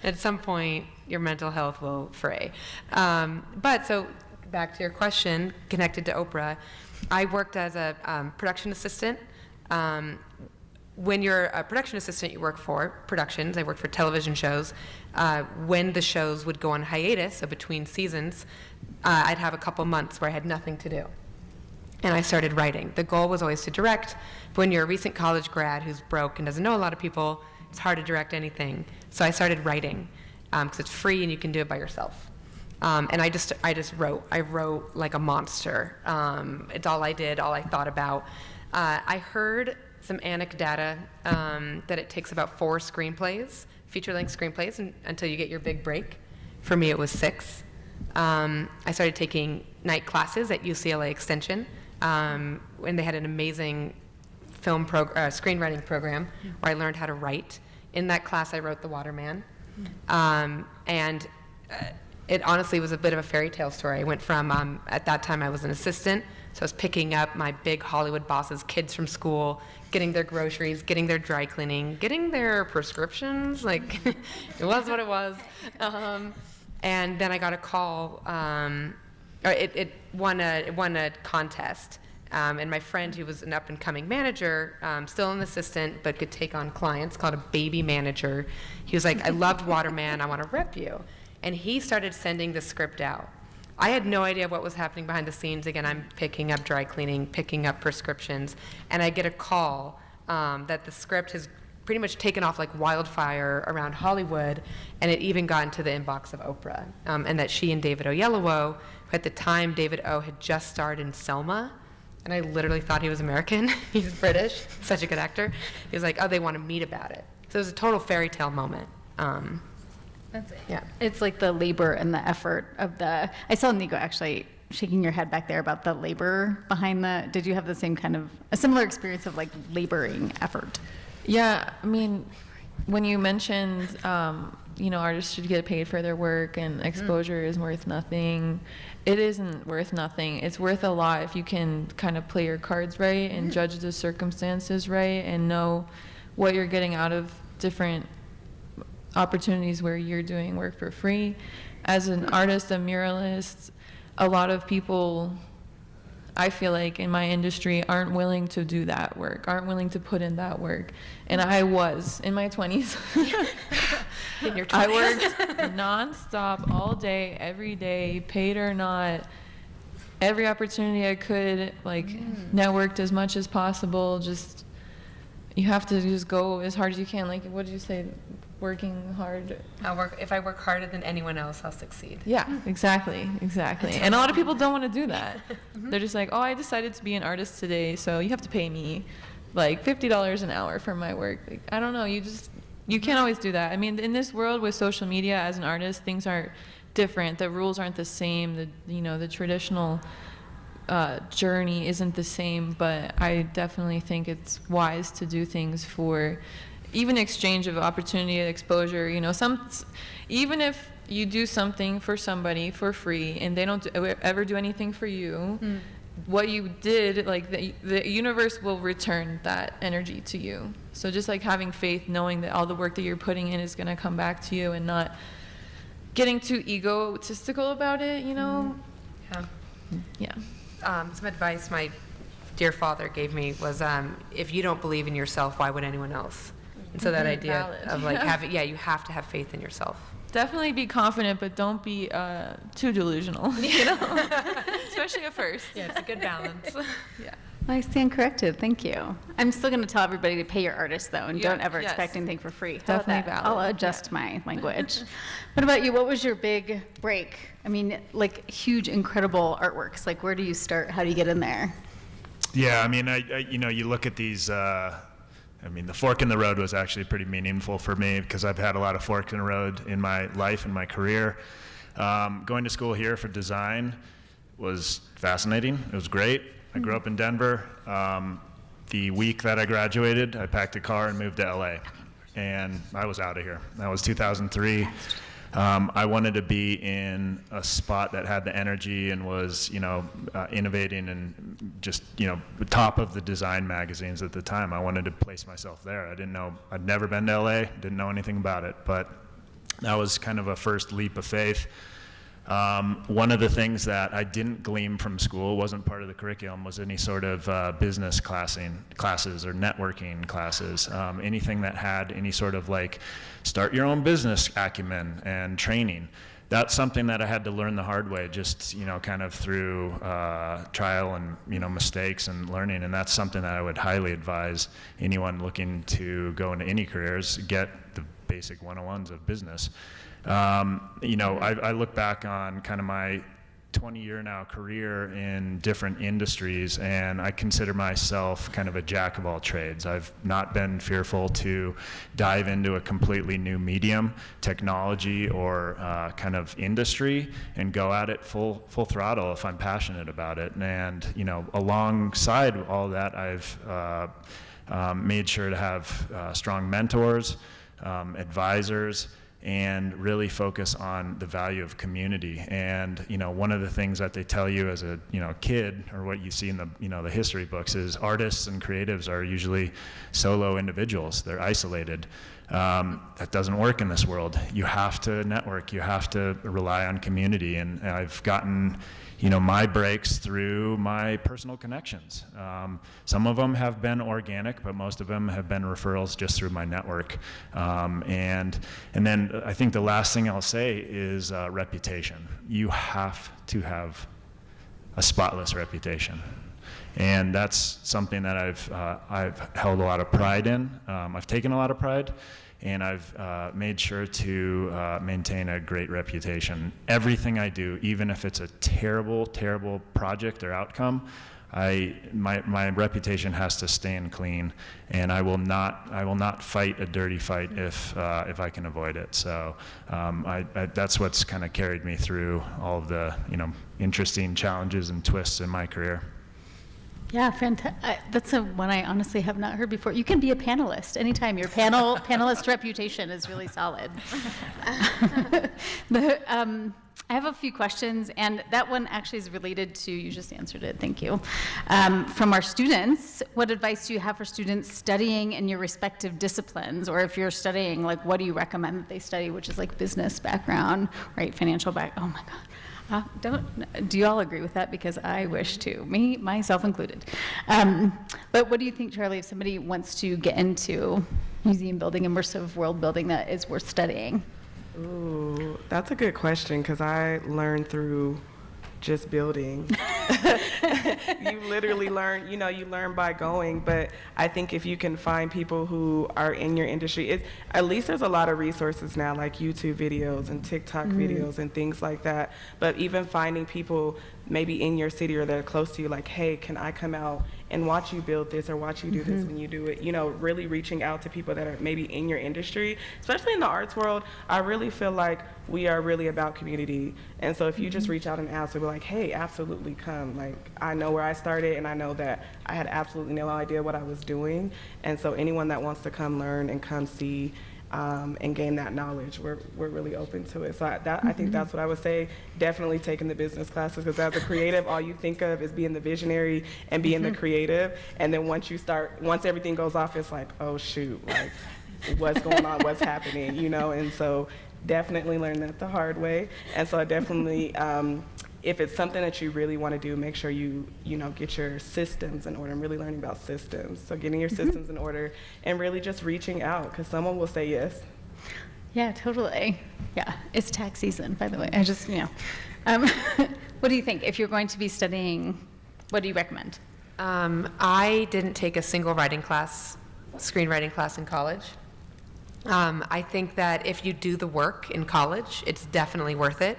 At some point, your mental health will fray. But so back to your question, connected to Oprah, I worked as a production assistant. When you're a production assistant, you work for productions. I worked for television shows. When the shows would go on hiatus, so between seasons, I'd have a couple months where I had nothing to do. And I started writing. The goal was always to direct, but when you're a recent college grad who's broke and doesn't know a lot of people, it's hard to direct anything. So I started writing. because it's free and you can do it by yourself. And I just wrote. I wrote like a monster. It's all I did, all I thought about. I heard some anecdata that it takes about 4 screenplays, feature-length screenplays, until you get your big break. For me, it was 6. I started taking night classes at UCLA Extension, and they had an amazing screenwriting program where I learned how to write. In that class, I wrote The Waterman, and it honestly was a bit of a fairy tale story. I went from, at that time I was an assistant, so I was picking up my big Hollywood bosses' kids from school, getting their groceries, getting their dry cleaning, getting their prescriptions, like, it was what it was. And then I got a call, it won a contest. And my friend, who was an up-and-coming manager, still an assistant, but could take on clients, called a baby manager. He was like, I loved Waterman, I want to rep you. And he started sending the script out. I had no idea what was happening behind the scenes. Again, I'm picking up dry cleaning, picking up prescriptions, and I get a call that the script has pretty much taken off like wildfire around Hollywood, and it even got into the inbox of Oprah, and that she and David Oyelowo, who at the time David O had just starred in Selma, and I literally thought he was American. He's British, such a good actor. He was like, oh, they want to meet about it. So it was a total fairy tale moment. That's it. Yeah. It's like the labor and the effort of the, I saw Nico actually shaking your head back there about the labor behind did you have the same kind of, a similar experience of like laboring effort? Yeah, I mean, when you mentioned, artists should get paid for their work and exposure is worth nothing, it isn't worth nothing. It's worth a lot if you can kind of play your cards right and judge the circumstances right and know what you're getting out of different opportunities where you're doing work for free. As an artist, a muralist, a lot of people, I feel like in my industry, aren't willing to do that work, aren't willing to put in that work. And I was in my 20s. In your 20s. I worked nonstop all day, every day, paid or not, every opportunity I could, networked as much as possible. Just, you have to just go as hard as you can. Like, what did you say? Working hard. If I work harder than anyone else, I'll succeed. Yeah, exactly. And a lot of people don't want to do that. They're just like, oh, I decided to be an artist today, so you have to pay me like $50 an hour for my work. Like, I don't know, you can't always do that. I mean, in this world with social media, as an artist, things are different. The rules aren't the same. The traditional journey isn't the same, but I definitely think it's wise to do things for even exchange of opportunity, exposure, even if you do something for somebody for free and they don't ever do anything for you, what you did, the universe will return that energy to you. So just like having faith, knowing that all the work that you're putting in is going to come back to you and not getting too egotistical about it, Yeah. Some advice my dear father gave me was, if you don't believe in yourself, why would anyone else? And so that idea of you have to have faith in yourself. Definitely be confident, but don't be too delusional, especially at first. Yeah, it's a good balance. Yeah. I stand corrected. Thank you. I'm still going to tell everybody to pay your artists, though, and don't ever expect anything for free. How about Definitely that? valid. I'll adjust my language. What about you? What was your big break? I mean, huge, incredible artworks. Where do you start? How do you get in there? Yeah, I mean, you look at these. The fork in the road was actually pretty meaningful for me because I've had a lot of forks in the road in my life and my career. Going to school here for design was fascinating. It was great. I grew up in Denver. The week that I graduated, I packed a car and moved to LA, and I was out of here. That was 2003. I wanted to be in a spot that had the energy and was, innovating and just, top of the design magazines at the time. I wanted to place myself there. I'd never been to LA, didn't know anything about it, but that was kind of a first leap of faith. One of the things that I didn't glean from school, wasn't part of the curriculum, was any sort of business classes or networking classes, anything that had any sort of start your own business acumen and training. That's something that I had to learn the hard way, just kind of through trial and mistakes and learning. And that's something that I would highly advise anyone looking to go into any careers, get the basic 101s of business. I look back on kind of my 20-year now career in different industries, and I consider myself kind of a jack of all trades. I've not been fearful to dive into a completely new medium, technology, or kind of industry, and go at it full throttle if I'm passionate about it. And alongside all that, I've made sure to have strong mentors, advisors, and really focus on the value of community. And one of the things that they tell you as a kid, or what you see in the history books, is artists and creatives are usually solo individuals. They're isolated. That doesn't work in this world. You have to network. You have to rely on community. And I've gotten my breaks through my personal connections. Some of them have been organic, but most of them have been referrals just through my network. And then I think the last thing I'll say is reputation. You have to have a spotless reputation. And that's something that I've held a lot of pride in. I've taken a lot of pride, and I've made sure to maintain a great reputation. Everything I do, even if it's a terrible, terrible project or outcome, my reputation has to stand clean, and I will not fight a dirty fight if I can avoid it. So that's what's kind of carried me through all of the interesting challenges and twists in my career. Yeah, fantastic. That's one I honestly have not heard before. You can be a panelist anytime. Your panelist reputation is really solid. I have a few questions, and that one actually is related to, you just answered it, thank you. From our students, what advice do you have for students studying in your respective disciplines? Or if you're studying, what do you recommend that they study, which is business background, right, financial oh my God. Do you all agree with that? Because I wish to, myself included. But what do you think, Charlie, if somebody wants to get into museum building, immersive world building, that is worth studying? Ooh, that's a good question, because I learned through just building. You literally learn, you learn by going, but I think if you can find people who are in your industry, at least there's a lot of resources now, like YouTube videos and TikTok videos and things like that, but even finding people maybe in your city or that are close to you, like, hey, can I come out and watch you build this or watch you do this when you do it? Really reaching out to people that are maybe in your industry, especially in the arts world. I really feel like we are really about community. And so if you just reach out and ask, we'll be like, hey, absolutely come. I know where I started, and I know that I had absolutely no idea what I was doing. And so anyone that wants to come learn and come see and gain that knowledge, we're really open to it. So I think that's what I would say. Definitely taking the business classes, because as a creative, all you think of is being the visionary and being the creative. And then once everything goes off, it's like, oh shoot, what's going on, what's happening, And so definitely learn that the hard way. And so I definitely, if it's something that you really want to do, make sure you get your systems in order. I'm really learning about systems. So getting your systems in order and really just reaching out, because someone will say yes. Yeah, totally. Yeah, it's tax season, by the way. I just, what do you think? If you're going to be studying, what do you recommend? I didn't take a single screenwriting class in college. I think that if you do the work in college, it's definitely worth it.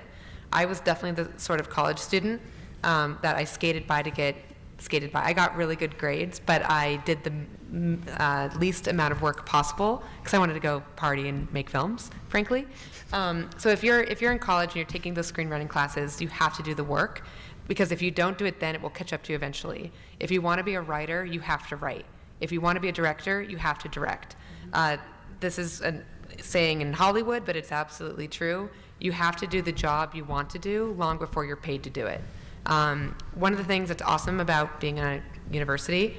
I was definitely the sort of college student that I skated by to get skated by. I got really good grades, but I did the least amount of work possible because I wanted to go party and make films, frankly. So if you're in college and you're taking those screenwriting classes, you have to do the work, because if you don't do it then, it will catch up to you eventually. If you want to be a writer, you have to write. If you want to be a director, you have to direct. This is a saying in Hollywood, but it's absolutely true. You have to do the job you want to do long before you're paid to do it. One of the things that's awesome about being in a university,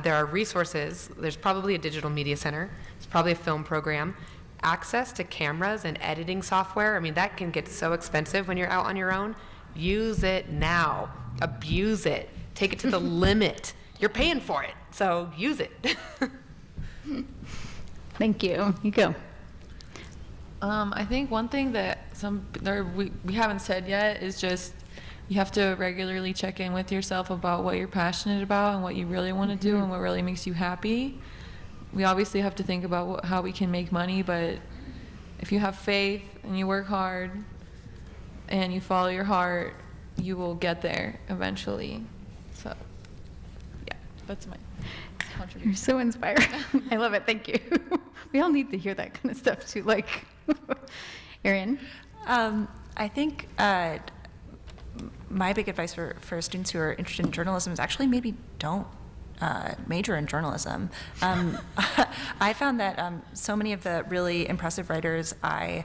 there are resources. There's probably a digital media center. There's probably a film program. Access to cameras and editing software, that can get so expensive when you're out on your own. Use it now. Abuse it. Take it to the limit. You're paying for it, so use it. Thank you. You go. I think one thing that we haven't said yet is just you have to regularly check in with yourself about what you're passionate about and what you really want to do and what really makes you happy. We obviously have to think about how we can make money, but if you have faith and you work hard and you follow your heart, you will get there eventually. So, yeah, that's my contribution. You're so inspiring. I love it. Thank you. We all need to hear that kind of stuff too. Like, Erin? I think my big advice for students who are interested in journalism is actually maybe don't major in journalism. I found that so many of the really impressive writers, I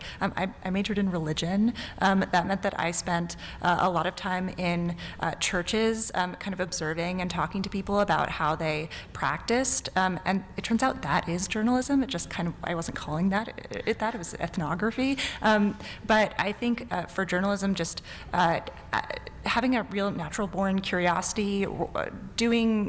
majored in religion. That meant that I spent a lot of time in churches, kind of observing and talking to people about how they practiced. And it turns out that is journalism. It just kind of, I wasn't calling that it was ethnography. But I think for journalism, just having a real natural-born curiosity,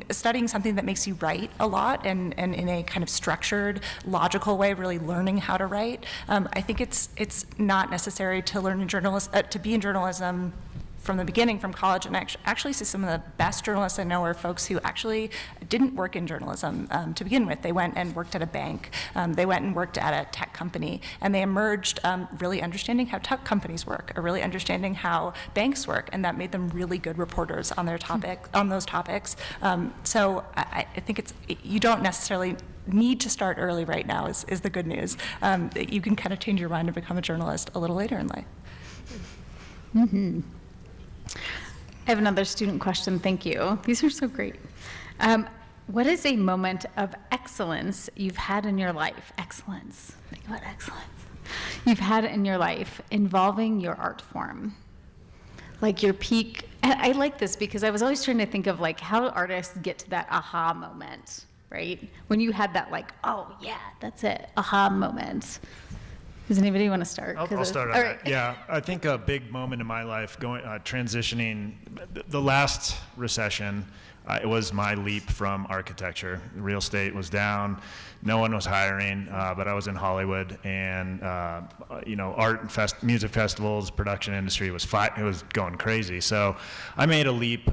studying something that makes you write a lot, and in a kind of structured, logical way, really learning how to write. I think it's not necessary to learn in to be in journalism from the beginning, from college, and actually see some of the best journalists I know are folks who actually didn't work in journalism to begin with. They went and worked at a bank. They went and worked at a tech company, and they emerged really understanding how tech companies work, or really understanding how banks work, and that made them really good reporters on their topic, on those topics. So I think you don't necessarily need to start early right now is the good news. You can kind of change your mind and become a journalist a little later in life. Mm-hmm. I have another student question. Thank you. These are so great. What is a moment of excellence you've had in your life? Excellence. Think about excellence. You've had in your life involving your art form. Like your peak. And I like this because I was always trying to think of like how artists get to that aha moment, right? When you had that like, oh yeah, that's it, aha moment. Does anybody want to start? I'll start on all that. right. Yeah, I think a big moment in my life transitioning, the last recession, it was my leap from architecture. Real estate was down, no one was hiring, but I was in Hollywood, and art and music festivals, production industry it was going crazy. So I made a leap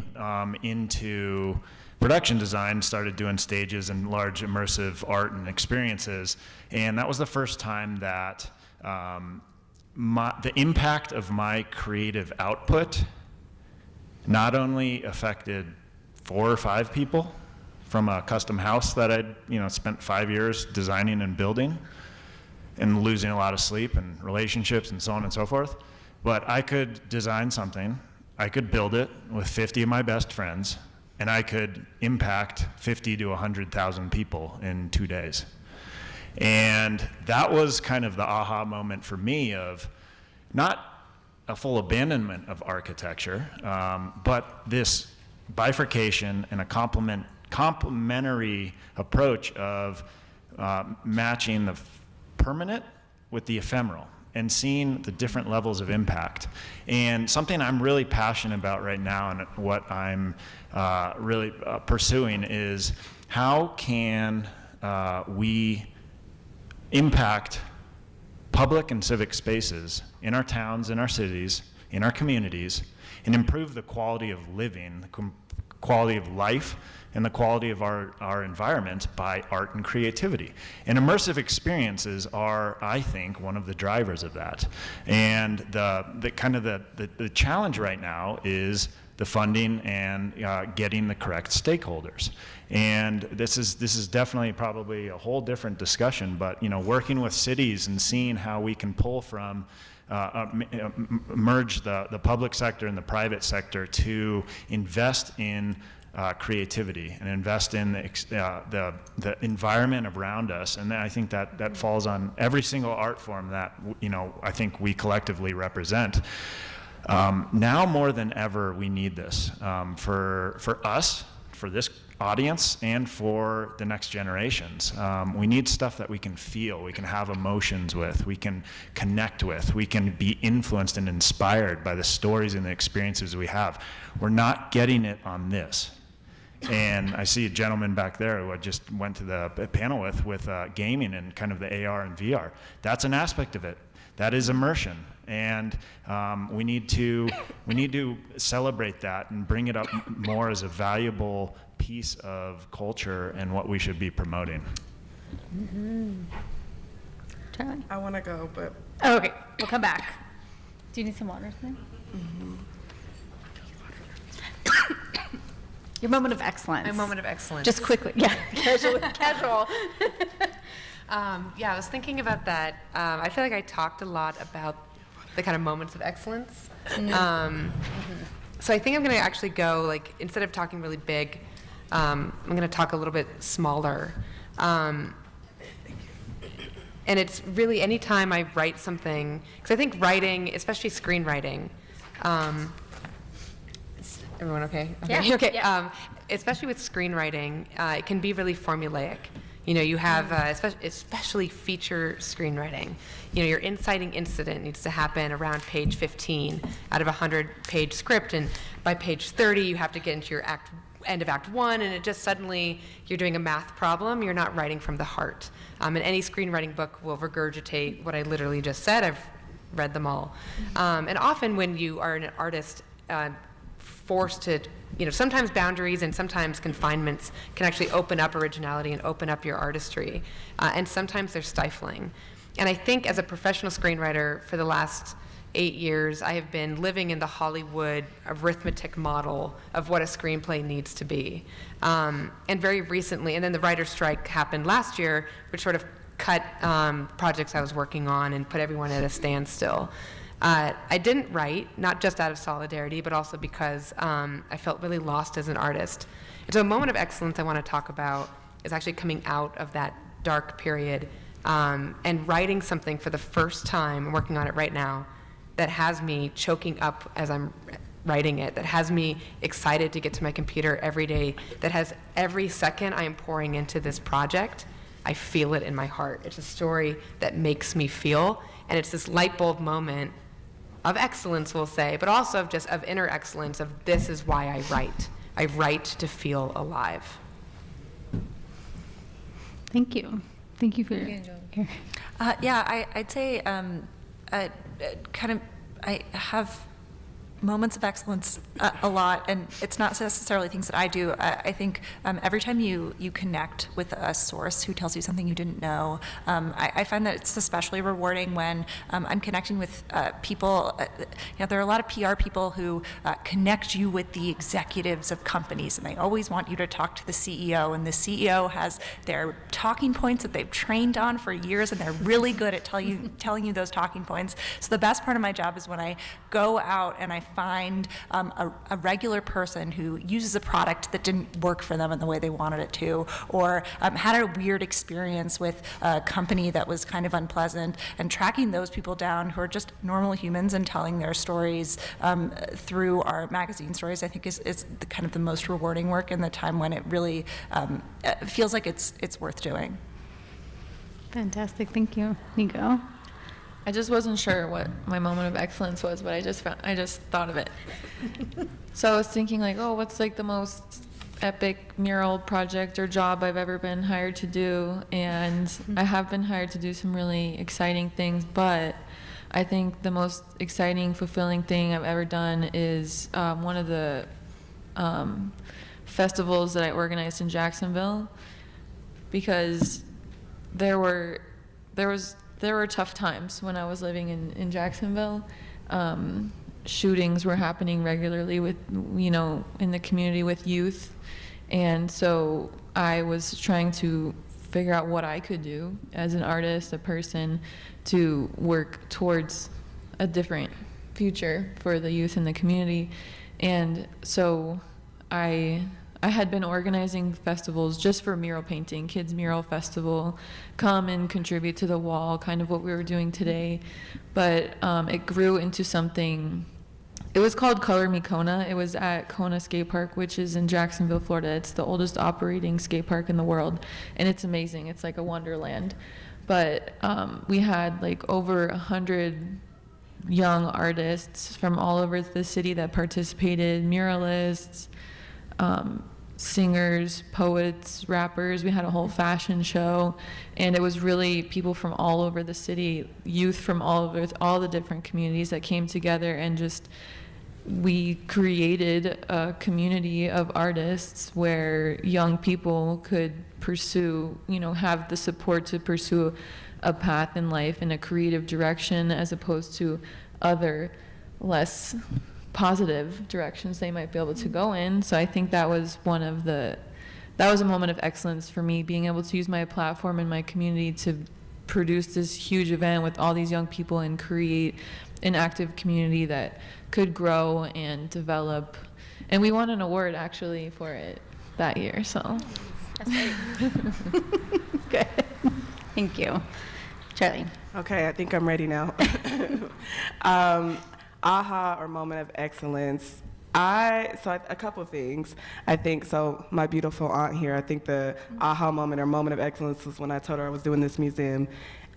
into production design, started doing stages and large immersive art and experiences, and that was the first time that the impact of my creative output not only affected 4 or 5 people from a custom house that I'd spent 5 years designing and building and losing a lot of sleep and relationships and so on and so forth, but I could design something, I could build it with 50 of my best friends, and I could impact 50 to 100,000 people in 2 days. And that was kind of the aha moment for me of not a full abandonment of architecture, but this bifurcation and a complementary approach of matching the permanent with the ephemeral and seeing the different levels of impact. And something I'm really passionate about right now, and what I'm really pursuing, is how can we impact public and civic spaces in our towns, in our cities, in our communities, and improve the quality of living, the quality of life, and the quality of our environment by art and creativity. And immersive experiences are, I think, one of the drivers of that. And the challenge right now is the funding and getting the correct stakeholders. And this is definitely probably a whole different discussion, but working with cities and seeing how we can pull from merge the public sector and the private sector to invest in creativity and invest in the environment around us. And I think that falls on every single art form that I think we collectively represent. Now more than ever, we need this for us, for this audience, and for the next generations. We need stuff that we can feel, we can have emotions with, we can connect with, we can be influenced and inspired by the stories and the experiences we have. We're not getting it on this. And I see a gentleman back there who I just went to the panel with gaming and kind of the AR and VR. That's an aspect of it. That is immersion. And we need to celebrate that and bring it up more as a valuable piece of culture and what we should be promoting. Mm-hmm. Charlie? I want to go, but Oh, okay, we'll come back. Do you need some water or something? Your moment of excellence. My moment of excellence. Just quickly, yeah. Casual. Yeah, I was thinking about that. I feel like I talked a lot about the kind of moments of excellence. So I think I'm going to actually go, like, instead of talking really big, I'm going to talk a little bit smaller. And it's really any time I write something, because I think writing, especially screenwriting, is everyone okay? Yeah. Okay. Yeah. Especially with screenwriting, it can be really formulaic. You know, you have, especially feature screenwriting, you know, your inciting incident needs to happen around page 15 out of a 100-page script, and by page 30 you have to get into your end of Act 1, and it just suddenly, you're doing a math problem, you're not writing from the heart. And any screenwriting book will regurgitate what I literally just said. I've read them all. And often when you are an artist, forced to, you know, sometimes boundaries and sometimes confinements can actually open up originality and open up your artistry. And sometimes they're stifling. And I think as a professional screenwriter for the last 8 years, I have been living in the Hollywood arithmetic model of what a screenplay needs to be. And very recently, and then the writer's strike happened last year, which sort of cut projects I was working on and put everyone at a standstill. I didn't write, not just out of solidarity, but also because I felt really lost as an artist. And so a moment of excellence I want to talk about is actually coming out of that dark period and writing something for the first time, working on it right now, that has me choking up as I'm writing it, that has me excited to get to my computer every day, that has every second I am pouring into this project, I feel it in my heart. It's a story that makes me feel, and it's this light bulb moment of excellence, we'll say, but also of inner excellence, of this is why I write. I write to feel alive. Thank you. Thank you for your. Yeah, I'd say I have moments of excellence a lot, and it's not necessarily things that I do. I think every time you connect with a source who tells you something you didn't know, I find that it's especially rewarding when I'm connecting with people. You know, there are a lot of PR people who connect you with the executives of companies, and they always want you to talk to the CEO, and the CEO has their talking points that they've trained on for years, and they're really good at telling you those talking points. So the best part of my job is when I go out and I find a regular person who uses a product that didn't work for them in the way they wanted it to, or had a weird experience with a company that was kind of unpleasant, and tracking those people down who are just normal humans and telling their stories through our magazine stories, I think is the kind of the most rewarding work, and the time when it really feels like it's worth doing. Fantastic, thank you. Nico? I just wasn't sure what my moment of excellence was, but I just thought of it. So I was thinking, like, oh, what's like the most epic mural project or job I've ever been hired to do? And I have been hired to do some really exciting things, but I think the most exciting, fulfilling thing I've ever done is one of the festivals that I organized in Jacksonville, because there were tough times when I was living in Jacksonville. Shootings were happening regularly with, you know, in the community with youth. And so I was trying to figure out what I could do as an artist, a person, to work towards a different future for the youth in the community. And so I had been organizing festivals just for mural painting, Kids Mural Festival, come and contribute to the wall, kind of what we were doing today. But it grew into something, it was called Color Me Kona. It was at Kona Skate Park, which is in Jacksonville, Florida. It's the oldest operating skate park in the world, and it's amazing. It's like a wonderland. But we had like over 100 young artists from all over the city that participated, muralists, singers, poets, rappers. We had a whole fashion show, and it was really people from all over the city, youth from all over all the different communities that came together, and just we created a community of artists where young people could pursue, you know, have the support to pursue a path in life in a creative direction as opposed to other less positive directions they might be able to go in. So I think that was that was a moment of excellence for me, being able to use my platform and my community to produce this huge event with all these young people and create an active community that could grow and develop. And we won an award actually for it that year, so. That's right. Good. Thank you. Charlie. Okay, I think I'm ready now. Aha or moment of excellence. A couple of things. I think, so my beautiful aunt here, I think the aha moment or moment of excellence was when I told her I was doing this museum.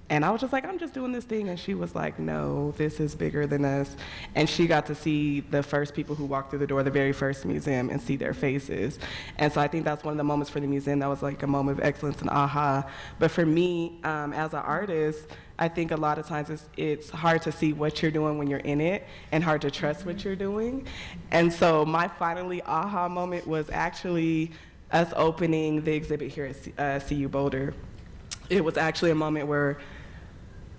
And I was just like, I'm just doing this thing. And she was like, no, this is bigger than us. And she got to see the first people who walked through the door, the very first museum, and see their faces. And so I think that's one of the moments for the museum that was like a moment of excellence and aha. But for me, as an artist, I think a lot of times it's hard to see what you're doing when you're in it and hard to trust what you're doing. And so my finally aha moment was actually us opening the exhibit here at CU Boulder. It was actually a moment where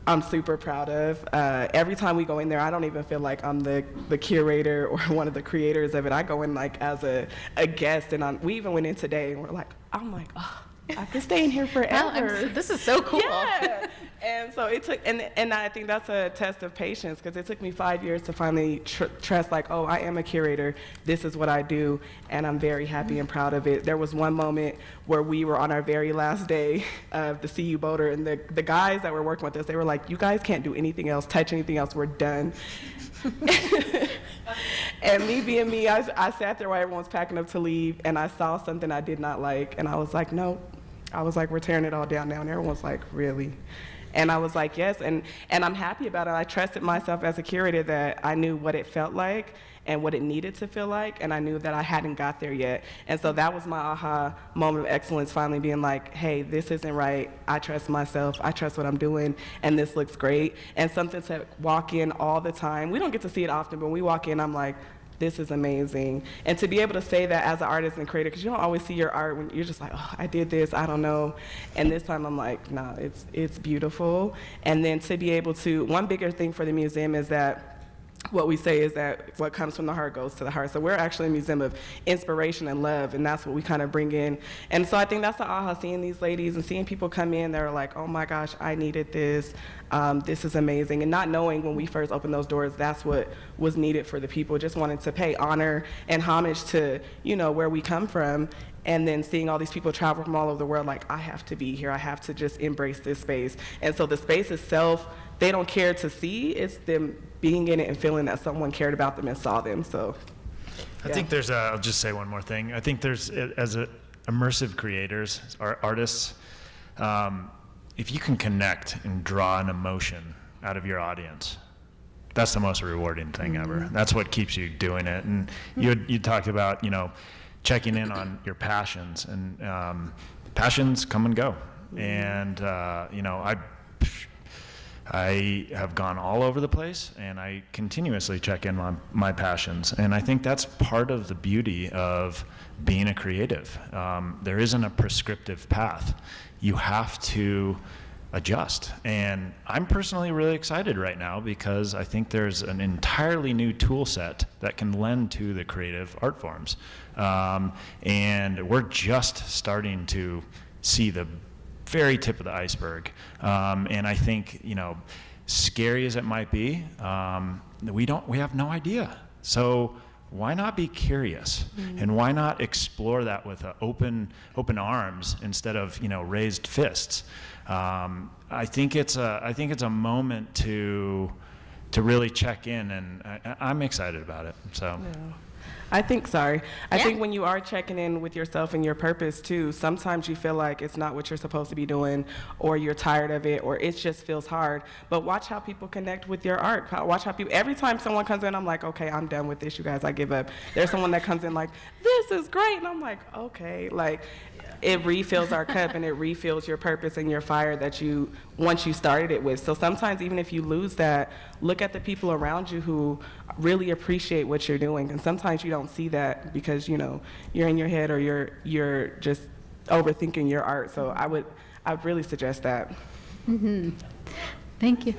I'm super proud of. Every time we go in there, I don't even feel like I'm the curator or one of the creators of it. I go in like as a guest, and we even went in today, and I'm like, oh, I could stay in here forever. This is so cool. Yeah. And so it took, and I think that's a test of patience, because it took me 5 years to finally trust, like, oh, I am a curator, this is what I do, and I'm very happy and proud of it. There was one moment where we were on our very last day of the CU Boulder, and the guys that were working with us, they were like, you guys can't do anything else, touch anything else, we're done. And me being me, I sat there while everyone was packing up to leave, and I saw something I did not like, and I was like, no. I was like, we're tearing it all down now, and everyone's like, really? And I was like, yes, and I'm happy about it. I trusted myself as a curator that I knew what it felt like and what it needed to feel like, and I knew that I hadn't got there yet. And so that was my aha moment of excellence, finally being like, hey, this isn't right. I trust myself. I trust what I'm doing, and this looks great. And something to walk in all the time. We don't get to see it often, but when we walk in, I'm like, this is amazing. And to be able to say that as an artist and creator, because you don't always see your art when you're just like, oh, I did this, I don't know. And this time I'm like, no, it's beautiful. And then to be able to, one bigger thing for the museum is that what we say is that what comes from the heart goes to the heart. So we're actually a museum of inspiration and love, and that's what we kind of bring in. And so I think that's the aha, seeing these ladies and seeing people come in that are like, oh my gosh, I needed this. This is amazing. And not knowing when we first opened those doors, that's what was needed for the people. Just wanted to pay honor and homage to, where we come from. And then seeing all these people travel from all over the world, like, I have to be here. I have to just embrace this space. And so the space itself, they don't care to see. It's them being in it and feeling that someone cared about them and saw them. So I think there's I'll just say one more thing. I think there's, as immersive creators, artists, if you can connect and draw an emotion out of your audience, that's the most rewarding thing ever. That's what keeps you doing it. And you talked about, checking in on your passions, and passions come and go. And, I have gone all over the place, and I continuously check in on my passions. And I think that's part of the beauty of being a creative. There isn't a prescriptive path. You have to adjust. And I'm personally really excited right now because I think there's an entirely new tool set that can lend to the creative art forms. And we're just starting to see the very tip of the iceberg. And I think, scary as it might be, we have no idea. So why not be curious? And why not explore that with open arms instead of, raised fists? I think it's a moment to really check in, and I'm excited about it. So. Yeah. I think when you are checking in with yourself and your purpose too, sometimes you feel like it's not what you're supposed to be doing, or you're tired of it, or it just feels hard. But watch how people connect with your art. Watch how people, every time someone comes in, I'm like, okay, I'm done with this, you guys, I give up. There's someone that comes in like, this is great, and I'm like, okay, like, it refills our cup, and it refills your purpose and your fire that once you started it with. So sometimes even if you lose that, look at the people around you who really appreciate what you're doing. And sometimes you don't see that because, you're in your head, or you're just overthinking your art. So I would really suggest that. Thank you.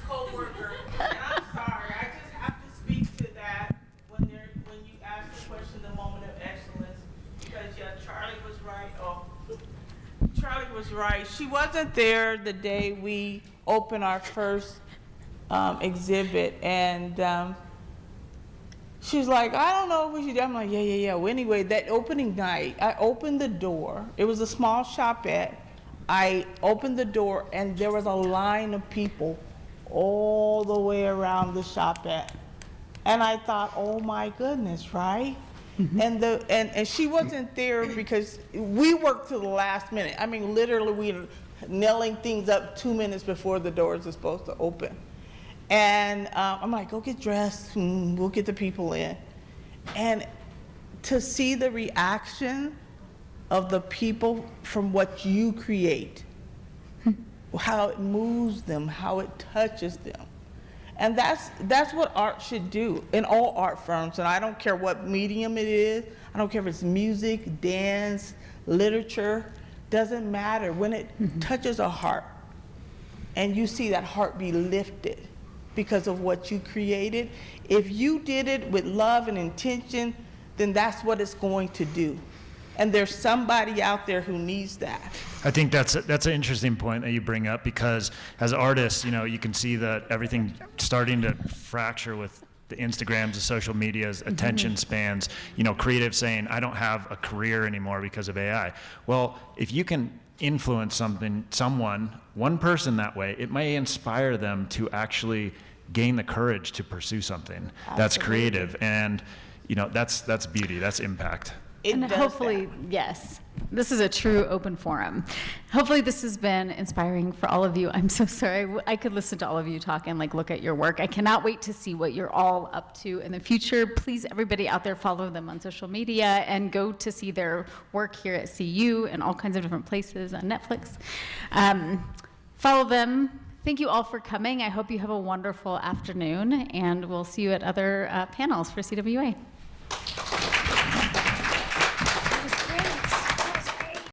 Co-worker, and I'm sorry, I just have to speak to that when you ask the question, the moment of excellence, because yeah, Charlie was right. Oh, Charlie was right. She wasn't there the day we opened our first exhibit, and she's like, I don't know what she did. I'm like, yeah. Well, anyway, that opening night, I opened the door. It was a small shopette. I opened the door, and there was a line of people all the way around the shopette. And I thought, oh my goodness, right? And she wasn't there because we worked to the last minute. I mean, literally, we were nailing things up 2 minutes before the doors are supposed to open. And I'm like, go get dressed, and we'll get the people in. And to see the reaction of the people from what you create, how it moves them, how it touches them. And that's what art should do in all art forms. And I don't care what medium it is. I don't care if it's music, dance, literature, doesn't matter. When it touches a heart and you see that heart be lifted because of what you created, if you did it with love and intention, then that's what it's going to do. And there's somebody out there who needs that. I think that's an interesting point that you bring up, because as artists, you can see that everything starting to fracture with the Instagrams, the social medias, attention spans, creatives saying, I don't have a career anymore because of AI. Well, if you can influence someone, one person that way, it may inspire them to actually gain the courage to pursue something that's creative. And, that's beauty, that's impact. And hopefully, yes, this is a true open forum. Hopefully this has been inspiring for all of you. I'm so sorry. I could listen to all of you talk and look at your work. I cannot wait to see what you're all up to in the future. Please, everybody out there, follow them on social media and go to see their work here at CU and all kinds of different places on Netflix. Follow them. Thank you all for coming. I hope you have a wonderful afternoon, and we'll see you at other panels for CWA.